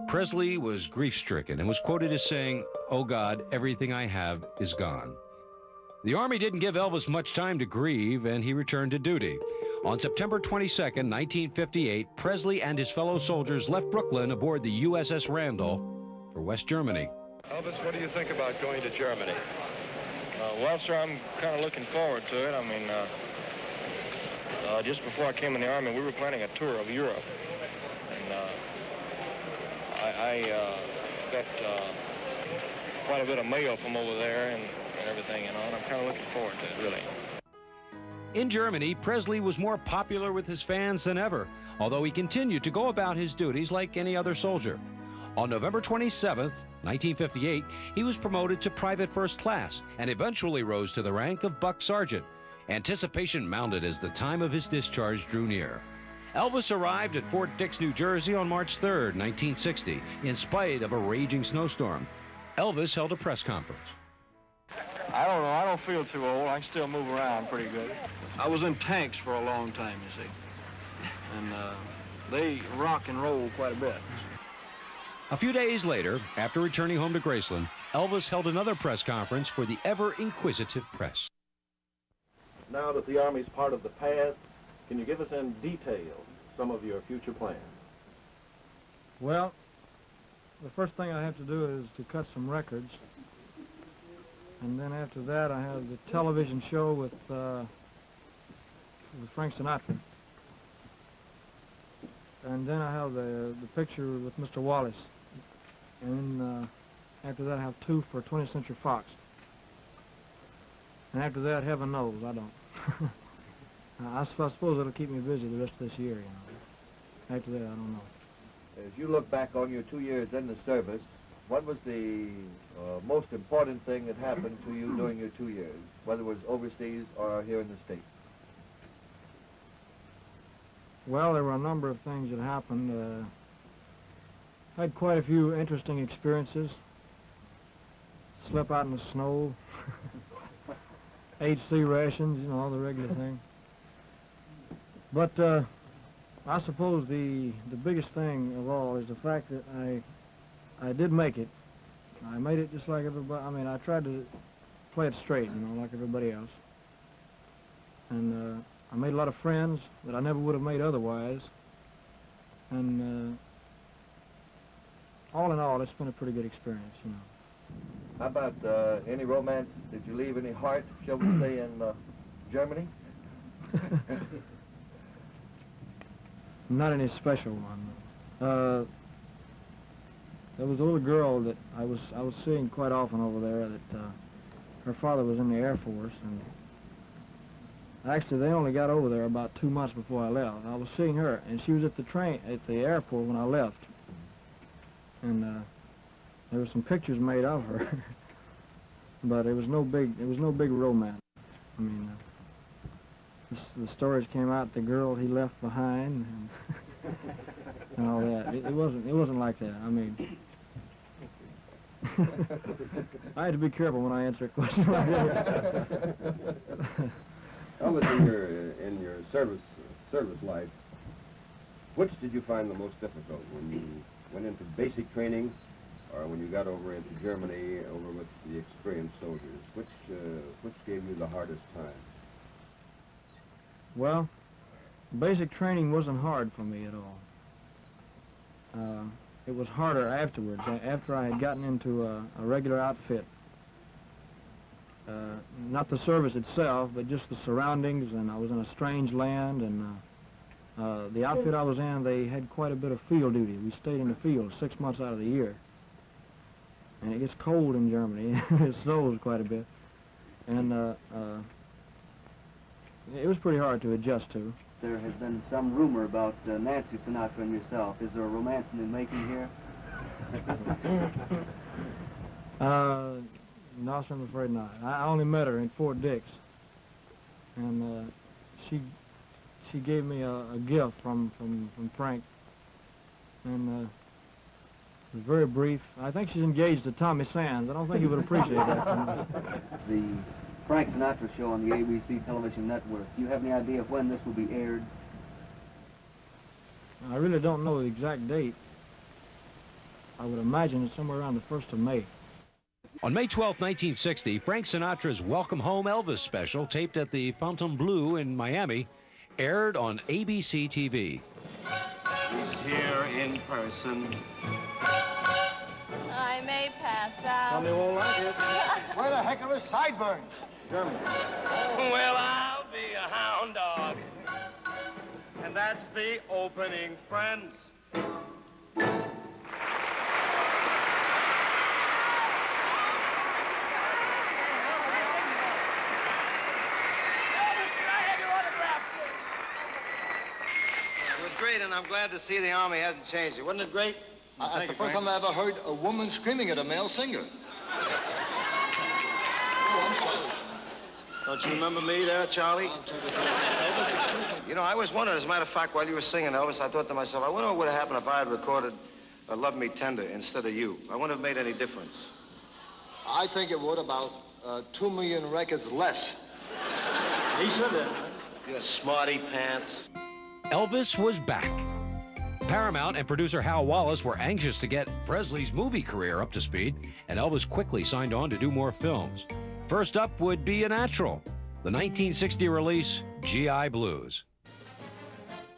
Presley was grief-stricken and was quoted as saying, "Oh God, everything I have is gone." The Army didn't give Elvis much time to grieve, and he returned to duty. On September 22, 1958, Presley and his fellow soldiers left Brooklyn aboard the USS Randall for West Germany. Elvis, what do you think about going to Germany? Well, sir, I'm kind of looking forward to it. I mean, just before I came in the Army, we were planning a tour of Europe. And I got quite a bit of mail from over there and everything, you know, and I'm kind of looking forward to it, really. In Germany, Presley was more popular with his fans than ever, although he continued to go about his duties like any other soldier. On November 27, 1958, he was promoted to Private First Class and eventually rose to the rank of Buck Sergeant. Anticipation mounted as the time of his discharge drew near. Elvis arrived at Fort Dix, New Jersey on March 3rd, 1960, in spite of a raging snowstorm. Elvis held a press conference. I don't know. I don't feel too old. I can still move around pretty good. I was in tanks for a long time, you see. And they rock and roll quite a bit. A few days later, after returning home to Graceland, Elvis held another press conference for the ever-inquisitive press. Now that the Army's part of the past, can you give us in detail some of your future plans? Well, the first thing I have to do is to cut some records. And then after that, I have the television show with Frank Sinatra. And then I have the picture with Mr. Wallace. And after that, I have 2 for 20th Century Fox. And after that, heaven knows, I don't. I suppose it'll keep me busy the rest of this year, you know. After that, I don't know. As you look back on your 2 years in the service, what was the most important thing that happened to you during your 2 years, whether it was overseas or here in the States? Well, there were a number of things that happened. I had quite a few interesting experiences. Slept out in the snow. HC rations, you know, all the regular thing. But I suppose the biggest thing of all is the fact that I did make it. I made it just like everybody. I mean, I tried to play it straight, you know, like everybody else. And I made a lot of friends that I never would have made otherwise. And all in all, it's been a pretty good experience, you know. How about any romance? Did you leave any heart, shall we say, in Germany? Not any special one. There was a little girl that I was seeing quite often over there. That her father was in the Air Force, and actually they only got over there about 2 months before I left. I was seeing her, and she was at the airport when I left, and there were some pictures made of her, but it was no big romance. I mean, the stories came out. The girl he left behind, and all that. It wasn't like that. I mean, I had to be careful when I answer a question like that. Elvis, in your service life, which did you find the most difficult, when you went into basic training, or when you got over into Germany, over with the experienced soldiers? Which gave you the hardest time? Well, basic training wasn't hard for me at all. It was harder afterwards, after I had gotten into a regular outfit. Not the service itself, but just the surroundings, and I was in a strange land, and the outfit I was in, they had quite a bit of field duty. We stayed in the field 6 months out of the year. And it gets cold in Germany. It snows quite a bit. And it was pretty hard to adjust to. There has been some rumor about Nancy Sinatra and yourself. Is there a romance in the making here? No, I'm afraid not. I only met her in Fort Dix, and she gave me a gift from Frank, and it was very brief. I think she's engaged to Tommy Sands. I don't think he would appreciate that. The Frank Sinatra show on the ABC television network. Do you have any idea of when this will be aired? I really don't know the exact date. I would imagine it's somewhere around the 1st of May. On May 12, 1960, Frank Sinatra's Welcome Home Elvis special, taped at the Fontainebleau in Miami, aired on ABC TV. He's here in person. I may pass out. Tommy won't like it. Where the heck are his sideburns? Germany. Well, I'll be a hound dog. And that's the opening, friends. It was great, and I'm glad to see the Army hasn't changed it. Wasn't it great? That's the first time I ever heard a woman screaming at a male singer. Don't you remember me there, Charlie? You know, I was wondering, as a matter of fact, while you were singing, Elvis, I thought to myself, I wonder what would have happened if I had recorded Love Me Tender instead of you. I wonder if it made any difference. I think it would, about 2 million records less. He should have. You smarty pants. Elvis was back. Paramount and producer Hal Wallace were anxious to get Presley's movie career up to speed, and Elvis quickly signed on to do more films. First up would be a natural, the 1960 release, G.I. Blues.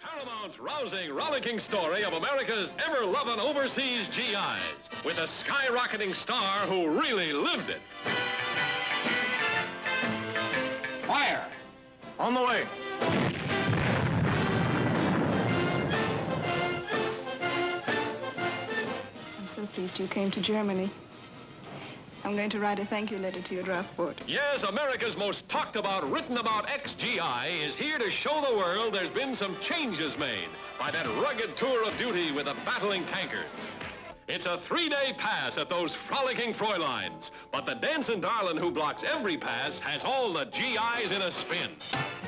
Paramount's rousing, rollicking story of America's ever-loving overseas GIs, with a skyrocketing star who really lived it. Fire! On the way. I'm so pleased you came to Germany. I'm going to write a thank you letter to your draft board. Yes, America's most talked about, written about ex-GI is here to show the world there's been some changes made by that rugged tour of duty with the battling tankers. It's a 3-day pass at those frolicking Fräuleins, but the dancing darling who blocks every pass has all the GIs in a spin.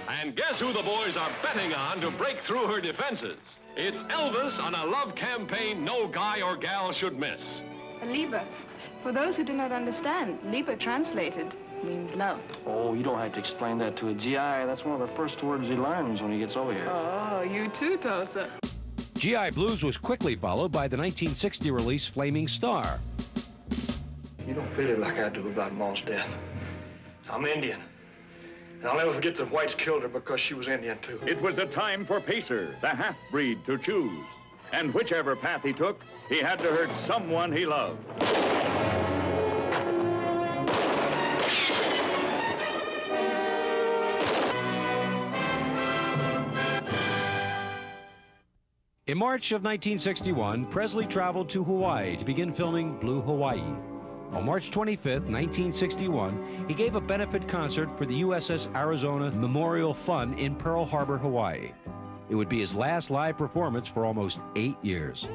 And guess who the boys are betting on to break through her defenses? It's Elvis on a love campaign no guy or gal should miss. Liebe. For those who do not understand, Liebe translated means love. Oh, you don't have to explain that to a GI. That's one of the first words he learns when he gets over here. Oh, you too, Tulsa. G.I. Blues was quickly followed by the 1960 release Flaming Star. You don't feel it like I do about Ma's death. I'm Indian. And I'll never forget the whites killed her because she was Indian, too. It was a time for Pacer, the half-breed, to choose. And whichever path he took, he had to hurt someone he loved. In March of 1961, Presley traveled to Hawaii to begin filming Blue Hawaii. On March 25th, 1961, he gave a benefit concert for the USS Arizona Memorial Fund in Pearl Harbor, Hawaii. It would be his last live performance for almost 8 years.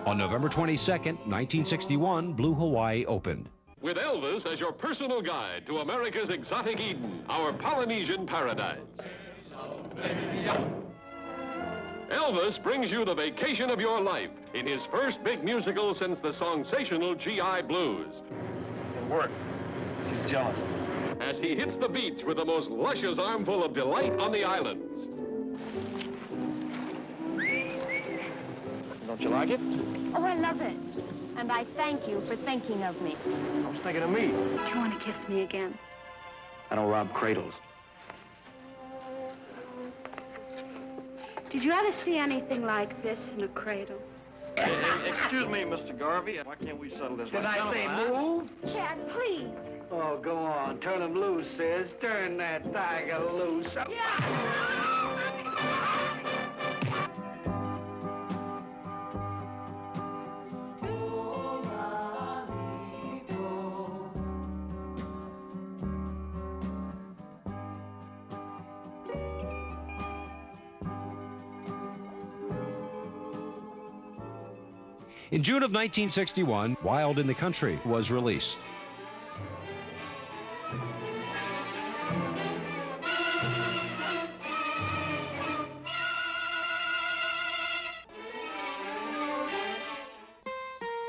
On November 22nd, 1961, Blue Hawaii opened. With Elvis as your personal guide to America's exotic Eden, our Polynesian paradise. Elvis brings you the vacation of your life in his first big musical since the sensational G.I. Blues. It'll work. She's jealous. As he hits the beach with the most luscious armful of delight on the islands. Don't you like it? Oh, I love it. And I thank you for thinking of me. I was thinking of me. Do you want to kiss me again? I don't rob cradles. Did you ever see anything like this in a cradle? Excuse me, Mr. Garvey. Why can't we settle this? Did I say move? Chad, please. Oh, go on. Turn him loose, sis. Turn that tiger loose. In June of 1961, Wild in the Country was released.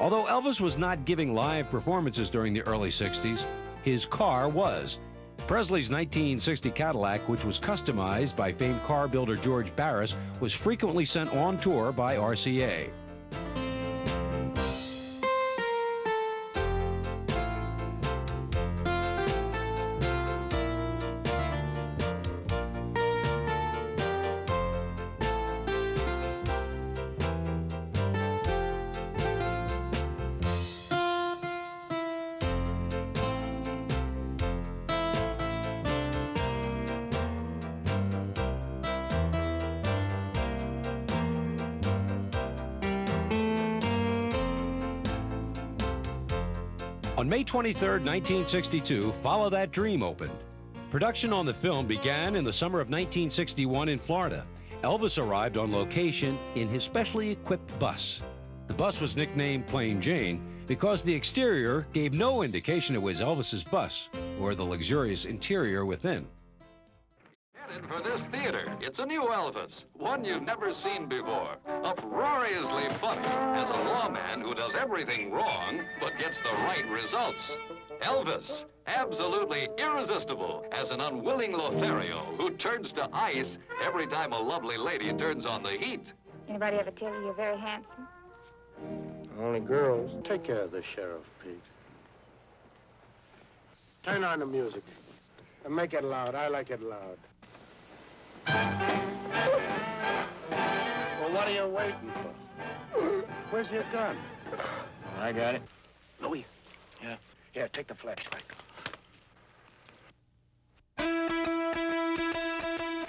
Although Elvis was not giving live performances during the early 60s, his car was. Presley's 1960 Cadillac, which was customized by famed car builder George Barris, was frequently sent on tour by RCA. On May 23, 1962, Follow That Dream opened. Production on the film began in the summer of 1961 in Florida. Elvis arrived on location in his specially equipped bus. The bus was nicknamed Plain Jane because the exterior gave no indication it was Elvis's bus or the luxurious interior within. Yes, For this theater, it's a new Elvis, one you've never seen before. Uproariously funny as a lawman who does everything wrong but gets the right results. Elvis, absolutely irresistible as an unwilling Lothario who turns to ice every time a lovely lady turns on the heat. Anybody ever tell you you're very handsome? Only girls. Take care of the sheriff, Pete. Turn on the music. And make it loud. I like it loud. Well, what are you waiting for? Where's your gun? I got it. Louis. Yeah. Here, take the flashlight.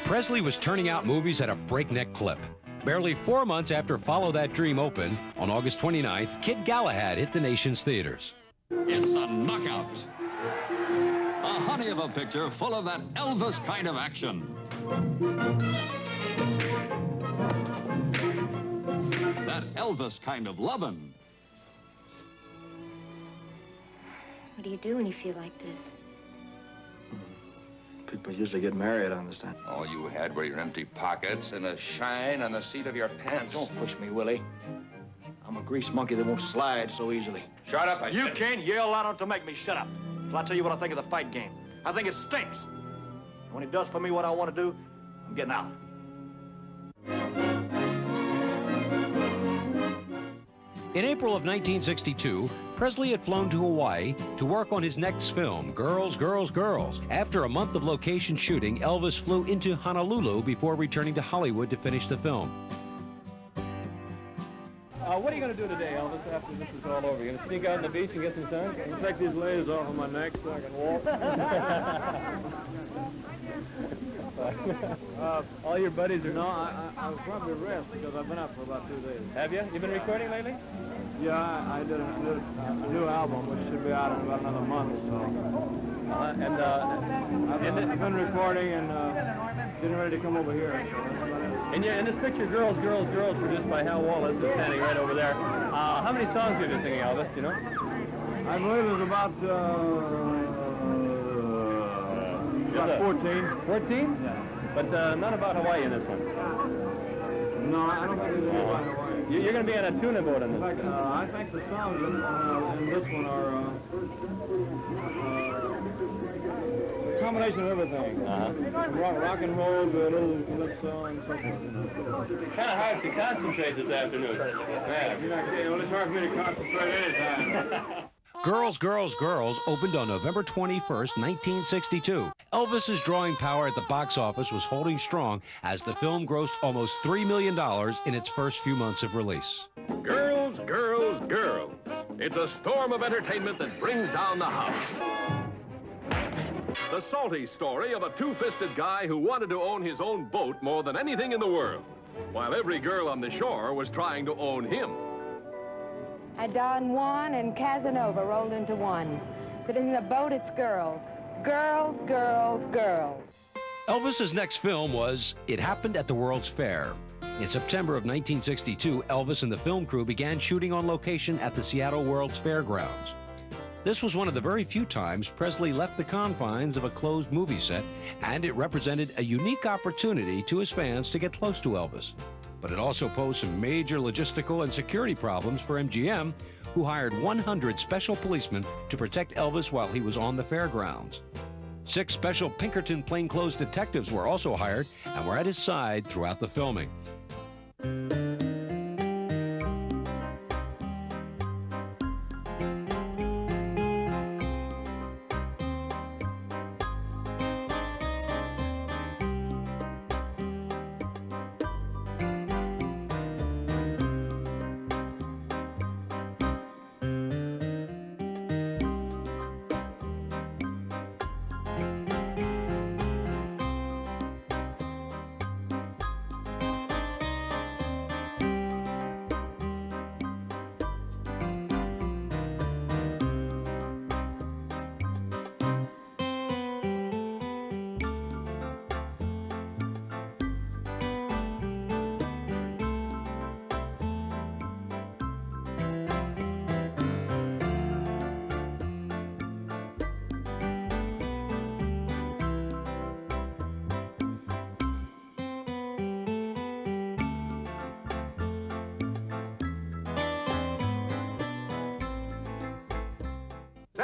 Presley was turning out movies at a breakneck clip. Barely 4 months after Follow That Dream opened, on August 29th, Kid Galahad hit the nation's theaters. It's a knockout. A honey of a picture full of that Elvis kind of action. That Elvis kind of lovin'. What do you do when you feel like this? People usually get married, I understand. All you had were your empty pockets and a shine on the seat of your pants. Don't push me, Willie. I'm a grease monkey that won't slide so easily. Shut up, I You said. can't yell loud enough to make me shut up. Till I tell you what I think of the fight game. I think it stinks. And when it does for me what I want to do, I'm getting out. In April of 1962, Presley had flown to Hawaii to work on his next film, Girls, Girls, Girls. After a month of location shooting, Elvis flew into Honolulu before returning to Hollywood to finish the film. What are you going to do today, Elvis, after this is all over? You going to sneak out on the beach and get some sun? Take these layers off of my neck so I can walk. All your buddies are... No, I'll probably rest because I've been up for about 2 days. Have you? You been recording lately? Yeah, I did a new album, which should be out in about another month, so... I've been recording and getting ready to come over here. In this picture, Girls, Girls, Girls, produced by Hal Wallace, is standing right over there. How many songs have you singing, Elvis, do you know? I believe it's about 14. 14? Yeah. But none about Hawaii in this one. No, I don't think there's any about Hawaii. You're going to be on a tuna boat in this. In fact, I think the songs in this one are a combination of everything. Rock and roll, a little calypso, and so forth. Kind of hard to concentrate this afternoon. Yeah, well, it's hard for me to concentrate anytime. Girls, Girls, Girls opened on November 21st, 1962. Elvis's drawing power at the box office was holding strong as the film grossed almost $3 million in its first few months of release. Girls, girls, girls. It's a storm of entertainment that brings down the house. The salty story of a two-fisted guy who wanted to own his own boat more than anything in the world, while every girl on the shore was trying to own him. Don Juan and Casanova rolled into one. But in the boat, it's girls. Girls, girls, girls. Elvis's next film was It Happened at the World's Fair. In September of 1962, Elvis and the film crew began shooting on location at the Seattle World's Fairgrounds. This was one of the very few times Presley left the confines of a closed movie set, and it represented a unique opportunity to his fans to get close to Elvis. But it also posed some major logistical and security problems for MGM, who hired 100 special policemen to protect Elvis while he was on the fairgrounds. 6 special Pinkerton plainclothes detectives were also hired and were at his side throughout the filming.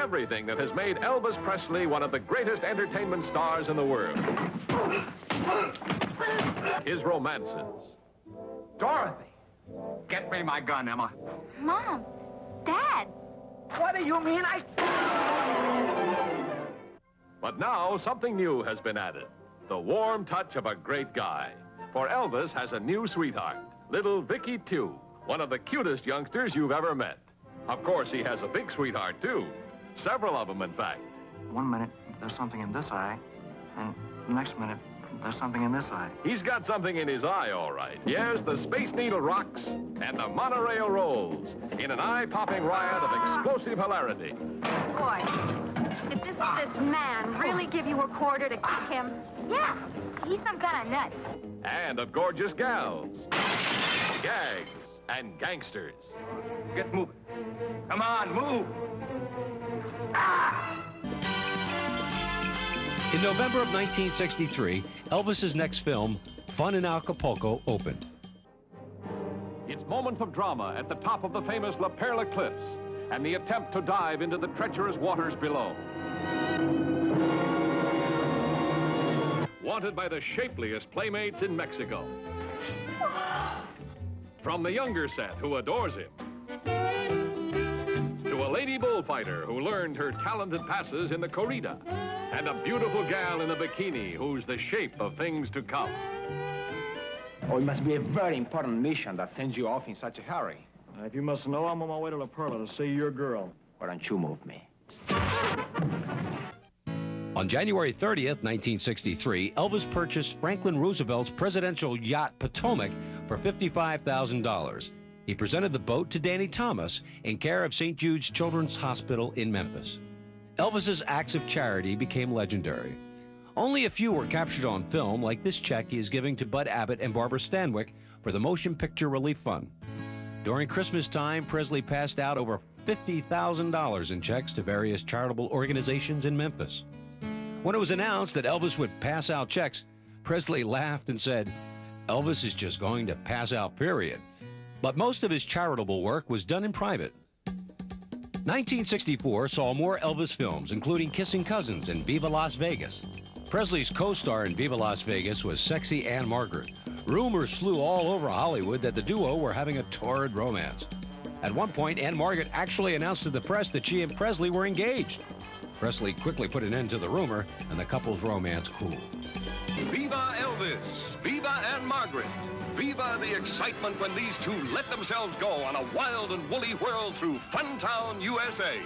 everything that has made Elvis Presley one of the greatest entertainment stars in the world. His romances. Dorothy, get me my gun, Emma. Mom, Dad. What do you mean But now something new has been added. The warm touch of a great guy. For Elvis has a new sweetheart, little Vicky, too, one of the cutest youngsters you've ever met. Of course, he has a big sweetheart, too. Several of them, in fact. 1 minute, there's something in this eye, and the next minute, there's something in this eye. He's got something in his eye, all right. Yes, the Space Needle rocks and the monorail rolls in an eye-popping riot of explosive hilarity. Boy, did this man really give you a quarter to kick him? Yes, he's some kind of nut. And of gorgeous gals, gags, and gangsters. Get moving. Come on, move. In November of 1963, Elvis's next film, Fun in Acapulco, opened. It's moments of drama at the top of the famous La Perla Cliffs and the attempt to dive into the treacherous waters below. Wanted by the shapeliest playmates in Mexico. From the younger set who adores him, to a lady bullfighter who learned her talented passes in the corrida, and a beautiful gal in a bikini who's the shape of things to come. Oh, it must be a very important mission that sends you off in such a hurry. If you must know, I'm on my way to La Perla to see your girl. Why don't you move me? On January 30th, 1963, Elvis purchased Franklin Roosevelt's presidential yacht Potomac for $55,000. He presented the boat to Danny Thomas in care of St. Jude's Children's Hospital in Memphis. Elvis's acts of charity became legendary. Only a few were captured on film, like this check he is giving to Bud Abbott and Barbara Stanwyck for the Motion Picture Relief Fund. During Christmas time, Presley passed out over $50,000 in checks to various charitable organizations in Memphis. When it was announced that Elvis would pass out checks, Presley laughed and said, "Elvis is just going to pass out, period." But most of his charitable work was done in private. 1964 saw more Elvis films, including Kissing Cousins and Viva Las Vegas. Presley's co-star in Viva Las Vegas was sexy Anne Margaret. Rumors flew all over Hollywood that the duo were having a torrid romance. At one point, Anne Margaret actually announced to the press that she and Presley were engaged. Presley quickly put an end to the rumor, and the couple's romance cooled. Viva Elvis! Viva Anne Margaret! Viva the excitement when these two let themselves go on a wild and woolly whirl through Funtown, USA.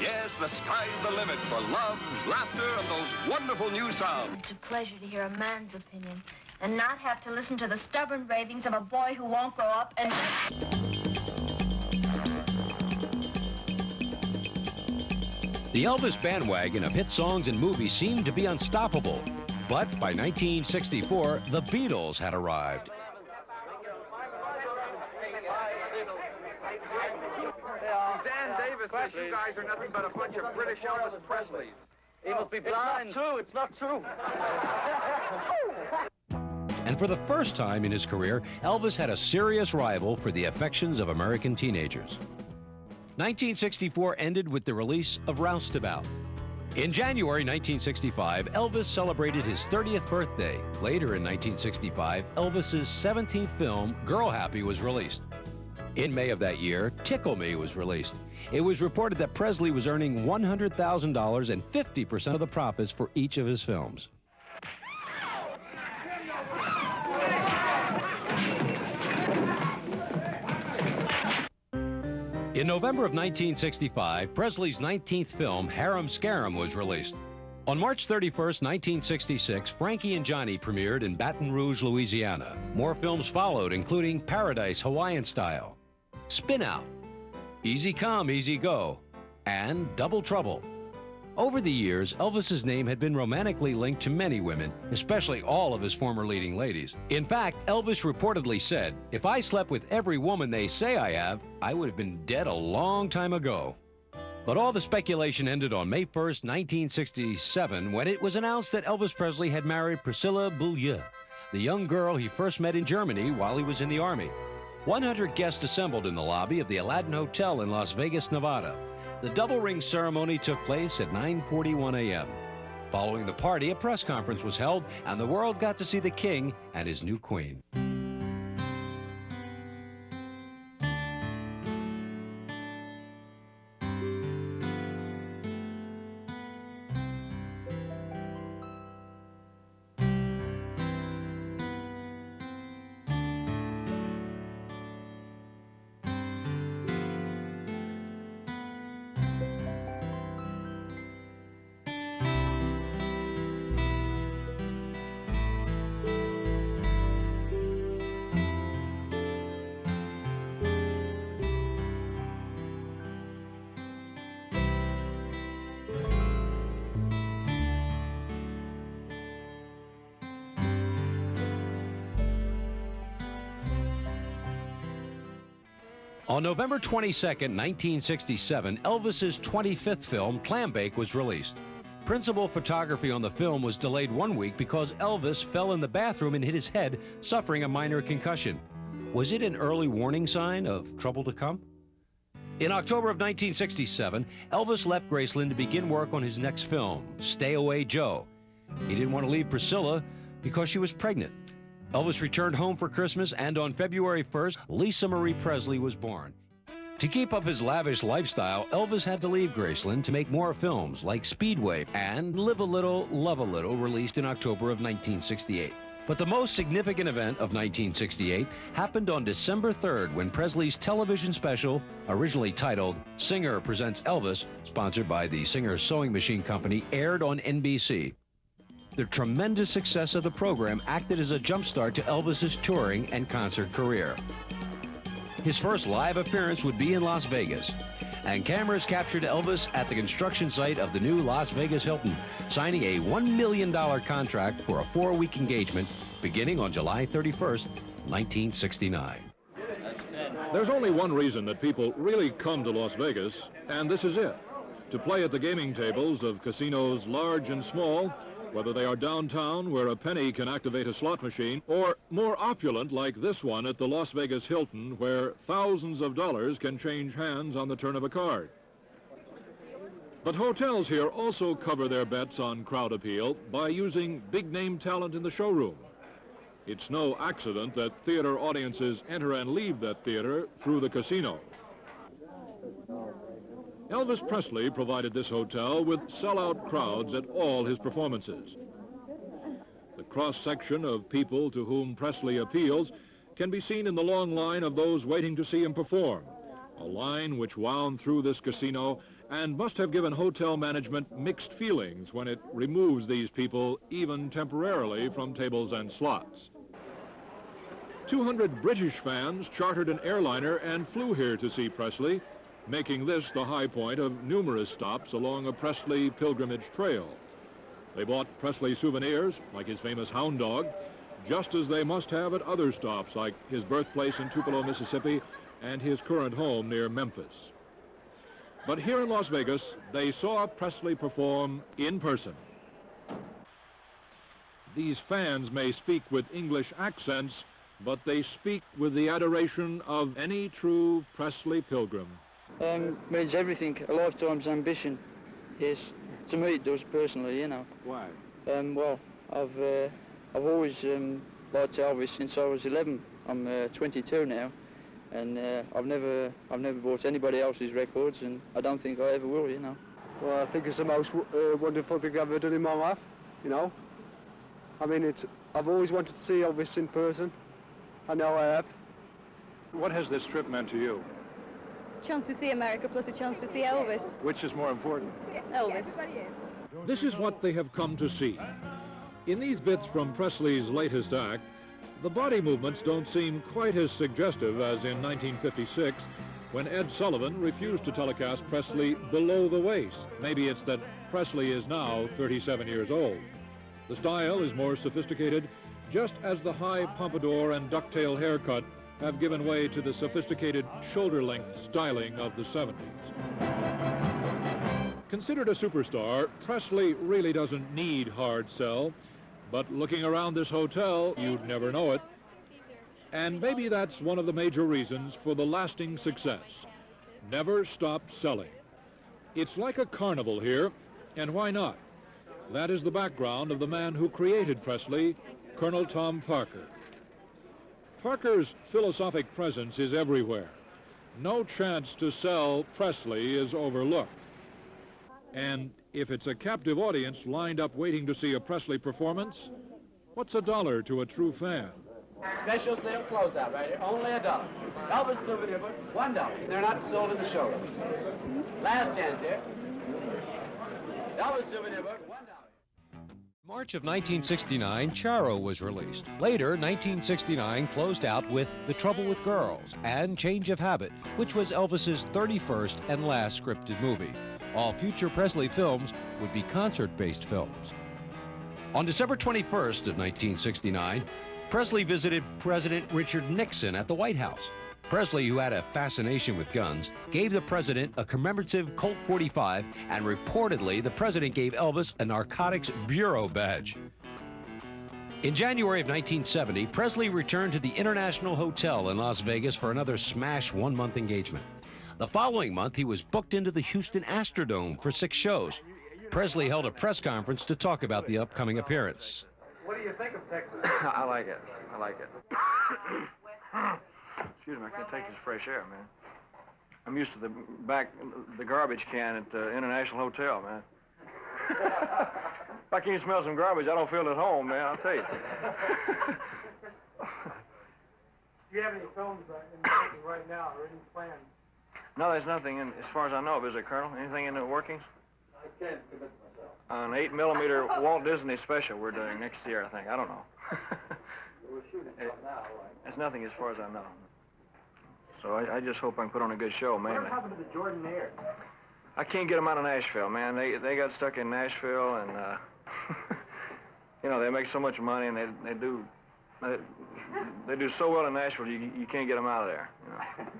Yes, the sky's the limit for love, laughter, and those wonderful new sounds. It's a pleasure to hear a man's opinion and not have to listen to the stubborn ravings of a boy who won't grow up and... The Elvis bandwagon of hit songs and movies seemed to be unstoppable. But by 1964, the Beatles had arrived. Dan Davis says you guys are nothing but a bunch of British Elvis Presleys. He must be blind. It's not true. It's not true. And for the first time in his career, Elvis had a serious rival for the affections of American teenagers. 1964 ended with the release of Roustabout. In January 1965, Elvis celebrated his 30th birthday. Later in 1965, Elvis's 17th film, Girl Happy, was released. In May of that year, Tickle Me was released. It was reported that Presley was earning $100,000 and 50% of the profits for each of his films. In November of 1965, Presley's 19th film, Harem Scarum, was released. On March 31st, 1966, Frankie and Johnny premiered in Baton Rouge, Louisiana. More films followed, including Paradise Hawaiian Style, Spin Out, Easy Come, Easy Go, and Double Trouble. Over the years, Elvis's name had been romantically linked to many women, especially all of his former leading ladies. In fact, Elvis reportedly said, "If I slept with every woman they say I have, I would have been dead a long time ago." But all the speculation ended on May 1st, 1967, when it was announced that Elvis Presley had married Priscilla Beaulieu, the young girl he first met in Germany while he was in the Army. 100 guests assembled in the lobby of the Aladdin Hotel in Las Vegas, Nevada. The double ring ceremony took place at 9:41 a.m. Following the party, a press conference was held, and the world got to see the king and his new queen. On November 22, 1967, Elvis's 25th film, Clambake, was released. Principal photography on the film was delayed 1 week because Elvis fell in the bathroom and hit his head, suffering a minor concussion. Was it an early warning sign of trouble to come? In October of 1967, Elvis left Graceland to begin work on his next film, Stay Away Joe. He didn't want to leave Priscilla because she was pregnant. Elvis returned home for Christmas, and on February 1st, Lisa Marie Presley was born. To keep up his lavish lifestyle, Elvis had to leave Graceland to make more films like Speedway and Live a Little, Love a Little, released in October of 1968. But the most significant event of 1968 happened on December 3rd when Presley's television special, originally titled Singer Presents Elvis, sponsored by the Singer Sewing Machine Company, aired on NBC. The tremendous success of the program acted as a jumpstart to Elvis's touring and concert career. His first live appearance would be in Las Vegas, and cameras captured Elvis at the construction site of the new Las Vegas Hilton, signing a $1 million contract for a 4-week engagement beginning on July 31st, 1969. There's only one reason that people really come to Las Vegas, and this is it: to play at the gaming tables of casinos large and small, whether they are downtown where a penny can activate a slot machine, or more opulent like this one at the Las Vegas Hilton where thousands of dollars can change hands on the turn of a card. But hotels here also cover their bets on crowd appeal by using big-name talent in the showroom. It's no accident that theater audiences enter and leave that theater through the casino. Elvis Presley provided this hotel with sellout crowds at all his performances. The cross-section of people to whom Presley appeals can be seen in the long line of those waiting to see him perform, a line which wound through this casino and must have given hotel management mixed feelings when it removes these people, even temporarily, from tables and slots. 200 British fans chartered an airliner and flew here to see Presley, making this the high point of numerous stops along a Presley pilgrimage trail. They bought Presley souvenirs, like his famous hound dog, just as they must have at other stops, like his birthplace in Tupelo, Mississippi, and his current home near Memphis. But here in Las Vegas, they saw Presley perform in person. These fans may speak with English accents, but they speak with the adoration of any true Presley pilgrim. Means everything, a lifetime's ambition. Yes, to me it does personally, you know. Why? Well, I've always liked Elvis since I was 11. I'm 22 now, and I've never bought anybody else's records, and I don't think I ever will, you know. Well, I think it's the most wonderful thing I've ever done in my life, you know. I mean, I've always wanted to see Elvis in person. I know I have. What has this trip meant to you? Chance to see America plus a chance to see Elvis. Which is more important? Elvis. This is what they have come to see. In these bits from Presley's latest act, the body movements don't seem quite as suggestive as in 1956, when Ed Sullivan refused to telecast Presley below the waist. Maybe it's that Presley is now 37 years old. The style is more sophisticated, just as the high pompadour and ducktail haircut have given way to the sophisticated shoulder-length styling of the 70s. Considered a superstar, Presley really doesn't need hard sell, but looking around this hotel, you'd never know it. And maybe that's one of the major reasons for the lasting success. Never stop selling. It's like a carnival here, and why not? That is the background of the man who created Presley, Colonel Tom Parker. Parker's philosophic presence is everywhere. No chance to sell Presley is overlooked. And if it's a captive audience lined up waiting to see a Presley performance, what's $1 to a true fan? Special sale closeout right here, only $1. Elvis souvenir book, $1. They're not sold in the showroom. Last chance here. Elvis souvenir book, $1. March of 1969, Charo was released. Later, 1969 closed out with The Trouble with Girls and Change of Habit, which was Elvis's 31st and last scripted movie. All future Presley films would be concert-based films. On December 21st of 1969, Presley visited President Richard Nixon at the White House. Presley, who had a fascination with guns, gave the president a commemorative Colt 45, and reportedly the president gave Elvis a Narcotics Bureau badge. In January of 1970, Presley returned to the International Hotel in Las Vegas for another smash one-month engagement. The following month, he was booked into the Houston Astrodome for 6 shows. Presley held a press conference to talk about the upcoming appearance. What do you think of Texas? I like it. I like it. Excuse me, I can't take this fresh air, man. I'm used to the garbage can at the International Hotel, man. If I can't smell some garbage, I don't feel at home, man, I'll tell you. Do you have any films in the making right now or any plans? No, there's nothing in, as far as I know of, is there, Colonel? Anything in the workings? I can't commit myself. An 8mm Walt Disney special we're doing next year, I think. I don't know. We're shooting something now, right? There's nothing as far as I know. So I just hope I can put on a good show, mainly. What happened to the Jordanaires? I can't get them out of Nashville, man. They got stuck in Nashville, and you know, they make so much money, and they do so well in Nashville. You can't get them out of there. You know?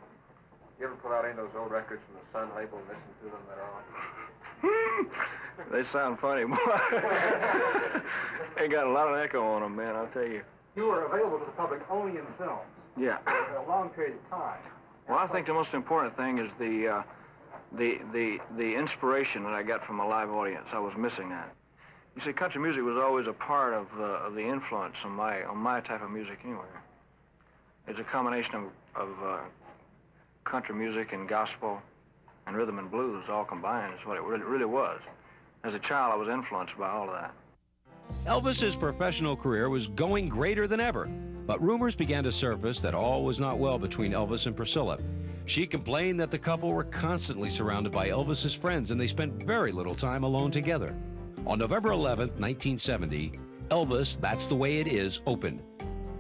You ever put out any of those old records from the Sun label and listen to them at all? They sound funny, boy. They got a lot of echo on them, man, I'll tell you. You were available to the public only in films. Yeah. For a long period of time. Well, I think the most important thing is the inspiration that I got from a live audience. I was missing that. You see, country music was always a part of the influence on my type of music anyway. It's a combination of country music and gospel and rhythm and blues all combined is what it really was. As a child, I was influenced by all of that. Elvis's professional career was going greater than ever, but rumors began to surface that all was not well between Elvis and Priscilla. She complained that the couple were constantly surrounded by Elvis's friends and they spent very little time alone together. On November 11th, 1970, Elvis, That's the Way It Is, opened.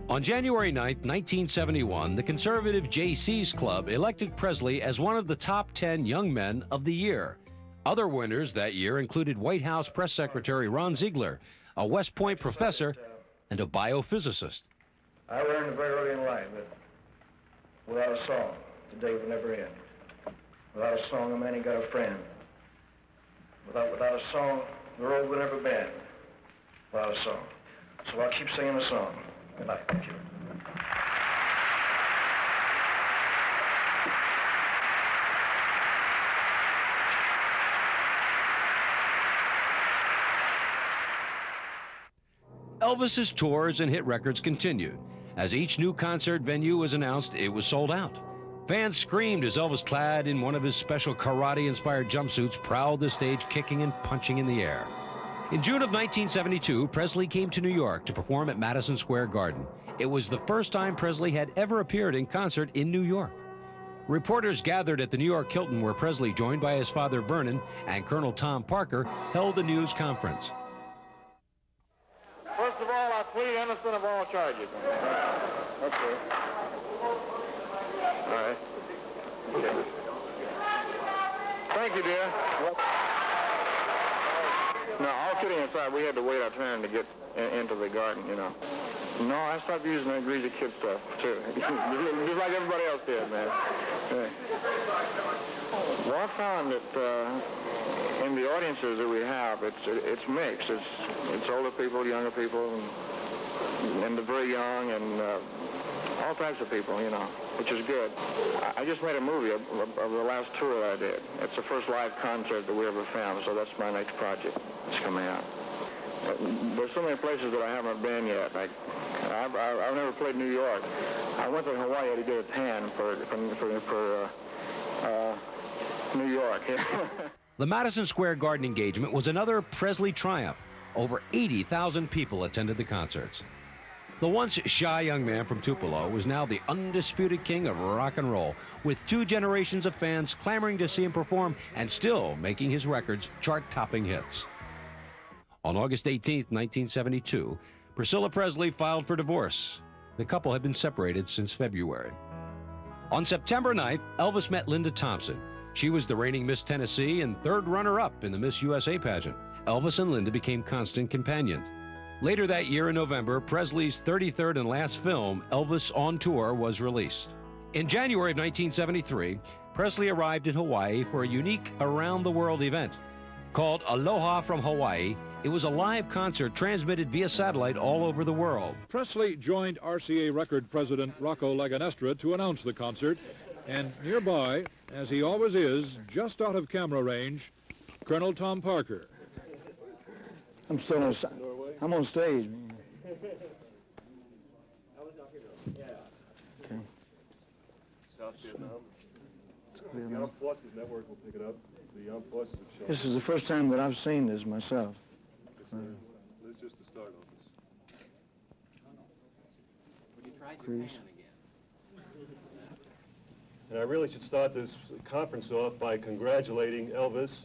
On January 9th, 1971, the conservative JC's Club elected Presley as one of the top 10 young men of the year. Other winners that year included White House Press Secretary Ron Ziegler, a West Point professor, and a biophysicist. I learned very early in life that without a song, the day would never end. Without a song, a man ain't got a friend. Without a song, the road would never bend. Without a song. So I'll keep singing the song. Good night. Thank you. Elvis's tours and hit records continued. As each new concert venue was announced, it was sold out. Fans screamed as Elvis, clad in one of his special karate-inspired jumpsuits, prowled the stage, kicking and punching in the air. In June of 1972, Presley came to New York to perform at Madison Square Garden. It was the first time Presley had ever appeared in concert in New York. Reporters gathered at the New York Hilton, where Presley, joined by his father Vernon and Colonel Tom Parker, held a news conference. First of all, I plead innocent of all charges. Okay. All right. Okay. Thank you, dear. No, all kidding aside, we had to wait our turn to get into the garden, you know. No, I stopped using that greasy kid stuff, too. Just like everybody else did, man. Yeah. Well, I found that in the audiences that we have, it's mixed. It's older people, younger people, and the very young, and all types of people, you know, which is good. I just made a movie of the last tour that I did. It's the first live concert that we ever filmed, so that's my next project. It's coming out. There's so many places that I haven't been yet. Like, I've never played New York. I went to Hawaii to get a tan for New York. The Madison Square Garden engagement was another Presley triumph. Over 80,000 people attended the concerts. The once shy young man from Tupelo was now the undisputed king of rock and roll, with 2 generations of fans clamoring to see him perform and still making his records chart-topping hits. On August 18, 1972, Priscilla Presley filed for divorce. The couple had been separated since February. On September 9th, Elvis met Linda Thompson. She was the reigning Miss Tennessee and 3rd runner-up in the Miss USA pageant. Elvis and Linda became constant companions. Later that year in November, Presley's 33rd and last film, Elvis on Tour, was released. In January of 1973, Presley arrived in Hawaii for a unique around-the-world event. Called Aloha from Hawaii, it was a live concert transmitted via satellite all over the world. Presley joined RCA Record President Rocco Laganestra to announce the concert, and nearby, as he always is, just out of camera range, Colonel Tom Parker. I'm still on, I'm on stage. Okay. South Vietnam. The Armed Forces Network will pick it up. The Armed Forces have shown. This is the first time that I've seen this myself. It's just the start office. And I really should start this conference off by congratulating Elvis,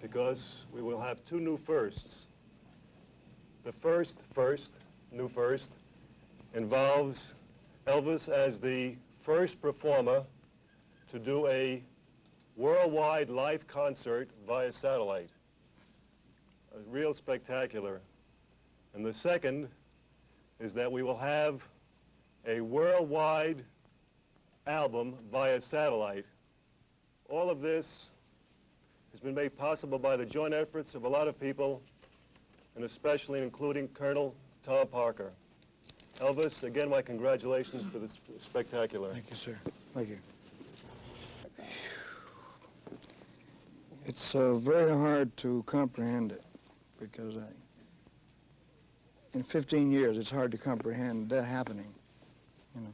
because we will have 2 new firsts. The new first, involves Elvis as the first performer to do a worldwide live concert via satellite. A real spectacular. And the second is that we will have a worldwide album via satellite. All of this has been made possible by the joint efforts of a lot of people, and especially including Colonel Tom Parker. Elvis, again, my congratulations for this spectacular. Thank you, sir. Thank you. It's very hard to comprehend it, because in 15 years, it's hard to comprehend that happening, you know.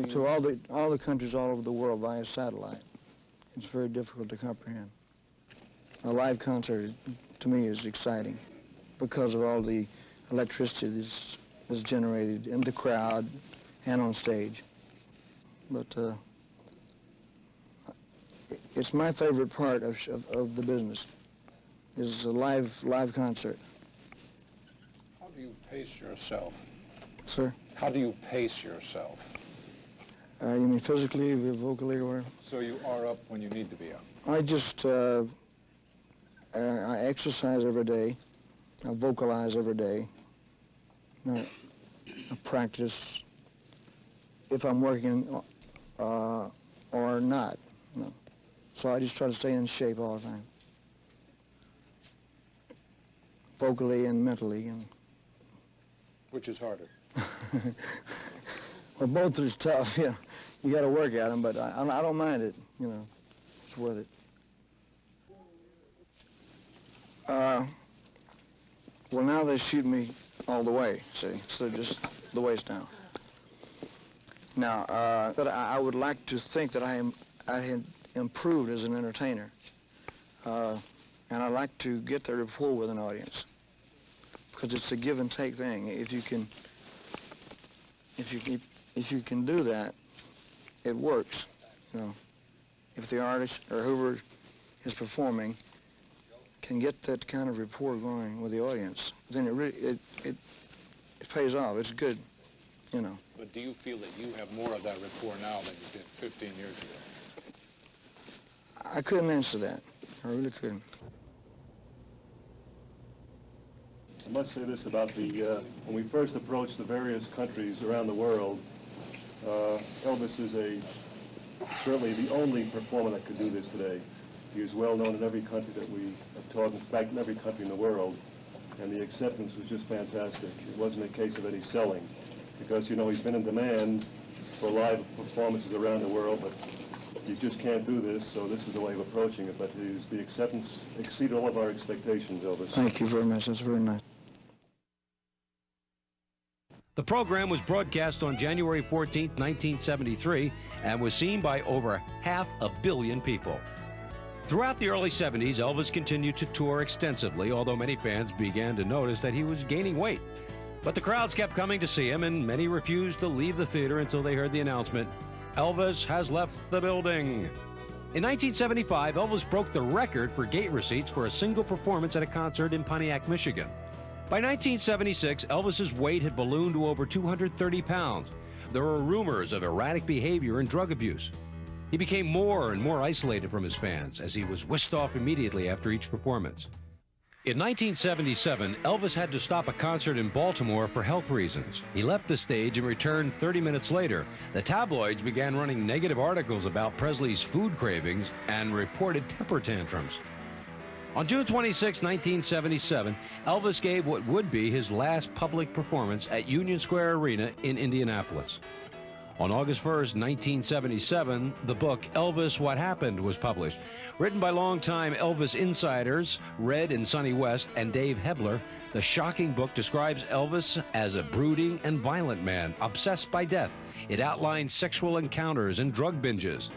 To all the countries all over the world via satellite. It's very difficult to comprehend. A live concert, to me, is exciting because of all the electricity that's generated in the crowd and on stage. But it's my favorite part of the business, is a live concert. How do you pace yourself? Sir? How do you pace yourself? You mean physically, vocally, or whatever? So you are up when you need to be up? I just, I exercise every day. I vocalize every day. I practice if I'm working or not. You know. So I just try to stay in shape all the time. Vocally and mentally. And which is harder? Well, both is tough, you know. You got to work at them, but I don't mind it, you know. It's worth it. Well, now they shoot me all the way, see, so just the waist down. Now, but I would like to think that I had improved as an entertainer, and I like to get the rapport with an audience, because it's a give and take thing. If you can do that, it works, you know. If the artist or whoever is performing can get that kind of rapport going with the audience, then it pays off. It's good, you know. But do you feel that you have more of that rapport now than you did 15 years ago? I couldn't answer that. I really couldn't. I must say this about when we first approached the various countries around the world, Elvis is certainly the only performer that could do this today. He is well known in every country that we have taught, in fact, in every country in the world, and the acceptance was just fantastic. It wasn't a case of any selling. because, you know, he's been in demand for live performances around the world, but you just can't do this, so this is the way of approaching it. But the acceptance exceeded all of our expectations, Elvis. Thank you very much. That's very nice. The program was broadcast on January 14, 1973, and was seen by over 500 million people. Throughout the early 70s, Elvis continued to tour extensively, although many fans began to notice that he was gaining weight. But the crowds kept coming to see him, and many refused to leave the theater until they heard the announcement, "Elvis has left the building." In 1975, Elvis broke the record for gate receipts for a single performance at a concert in Pontiac, Michigan. By 1976, Elvis's weight had ballooned to over 230 pounds. There were rumors of erratic behavior and drug abuse. He became more and more isolated from his fans as he was whisked off immediately after each performance. In 1977, Elvis had to stop a concert in Baltimore for health reasons. He left the stage and returned 30 minutes later. The tabloids began running negative articles about Presley's food cravings and reported temper tantrums. On June 26, 1977, Elvis gave what would be his last public performance at Union Square Arena in Indianapolis. On August 1st, 1977, the book Elvis, What Happened was published. Written by longtime Elvis insiders Red and Sonny West and Dave Hebler, the shocking book describes Elvis as a brooding and violent man, obsessed by death. It outlines sexual encounters and drug binges.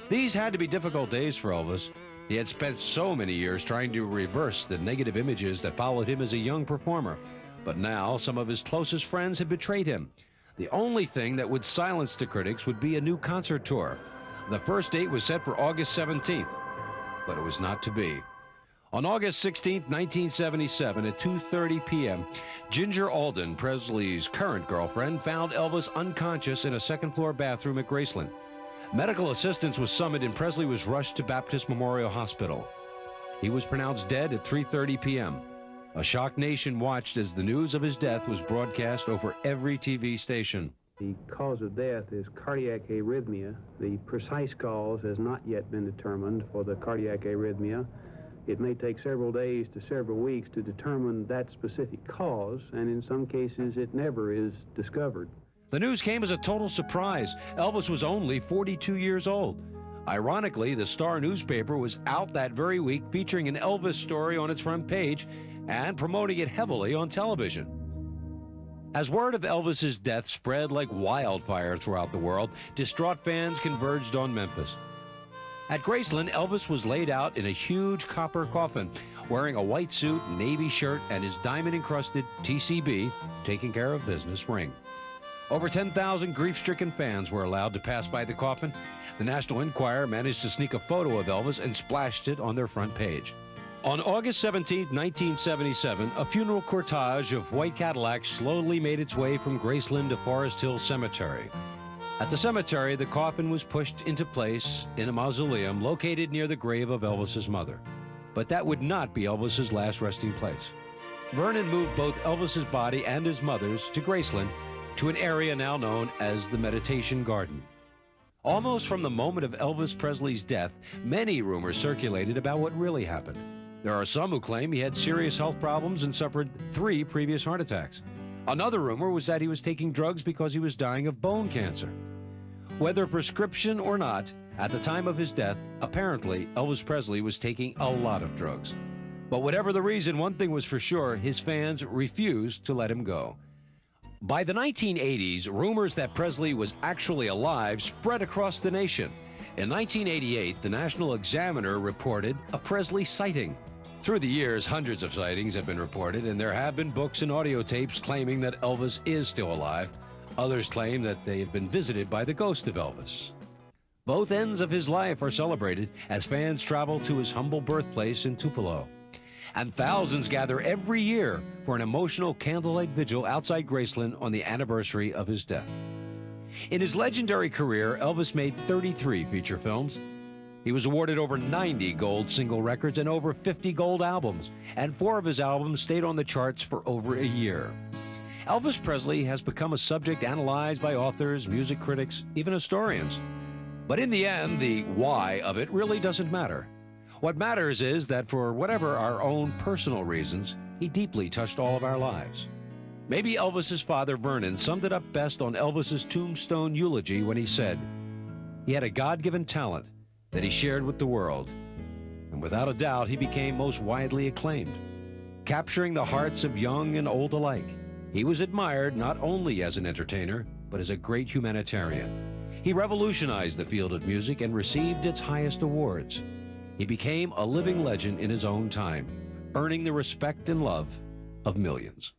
These had to be difficult days for Elvis. He had spent so many years trying to reverse the negative images that followed him as a young performer. But now some of his closest friends had betrayed him. The only thing that would silence the critics would be a new concert tour. The first date was set for August 17th, but it was not to be. On August 16, 1977, at 2:30 p.m., Ginger Alden, Presley's current girlfriend, found Elvis unconscious in a second-floor bathroom at Graceland. Medical assistance was summoned and Presley was rushed to Baptist Memorial Hospital. He was pronounced dead at 3:30 p.m. A shocked nation watched as the news of his death was broadcast over every TV station. The cause of death is cardiac arrhythmia. The precise cause has not yet been determined for the cardiac arrhythmia. It may take several days to several weeks to determine that specific cause, and in some cases it never is discovered. The news came as a total surprise. Elvis was only 42 years old. Ironically, the Star newspaper was out that very week featuring an Elvis story on its front page and promoting it heavily on television. As word of Elvis's death spread like wildfire throughout the world, distraught fans converged on Memphis. At Graceland, Elvis was laid out in a huge copper coffin, wearing a white suit, navy shirt, and his diamond-encrusted TCB, taking care of business, ring. Over 10,000 grief-stricken fans were allowed to pass by the coffin. The National Enquirer managed to sneak a photo of Elvis and splashed it on their front page. On August 17, 1977, a funeral cortege of white Cadillacs slowly made its way from Graceland to Forest Hill Cemetery. At the cemetery, the coffin was pushed into place in a mausoleum located near the grave of Elvis's mother. But that would not be Elvis's last resting place. Vernon moved both Elvis's body and his mother's to Graceland, to an area now known as the Meditation Garden. Almost from the moment of Elvis Presley's death, many rumors circulated about what really happened. There are some who claim he had serious health problems and suffered 3 previous heart attacks. Another rumor was that he was taking drugs because he was dying of bone cancer. Whether prescription or not, at the time of his death, apparently Elvis Presley was taking a lot of drugs. But whatever the reason, one thing was for sure, his fans refused to let him go. By the 1980s, rumors that Presley was actually alive spread across the nation. In 1988, the National Examiner reported a Presley sighting. Through the years, hundreds of sightings have been reported, and there have been books and audio tapes claiming that Elvis is still alive. Others claim that they have been visited by the ghost of Elvis. Both ends of his life are celebrated as fans travel to his humble birthplace in Tupelo. And thousands gather every year for an emotional candlelight vigil outside Graceland on the anniversary of his death. In his legendary career, Elvis made 33 feature films. He was awarded over 90 gold single records and over 50 gold albums, and 4 of his albums stayed on the charts for over a year. Elvis Presley has become a subject analyzed by authors, music critics, even historians. But in the end, the why of it really doesn't matter. What matters is that for whatever our own personal reasons, he deeply touched all of our lives. Maybe Elvis's father, Vernon, summed it up best on Elvis's tombstone eulogy when he said, he had a God-given talent that he shared with the world, and without a doubt, he became most widely acclaimed, capturing the hearts of young and old alike. He was admired not only as an entertainer, but as a great humanitarian. He revolutionized the field of music and received its highest awards. He became a living legend in his own time, earning the respect and love of millions.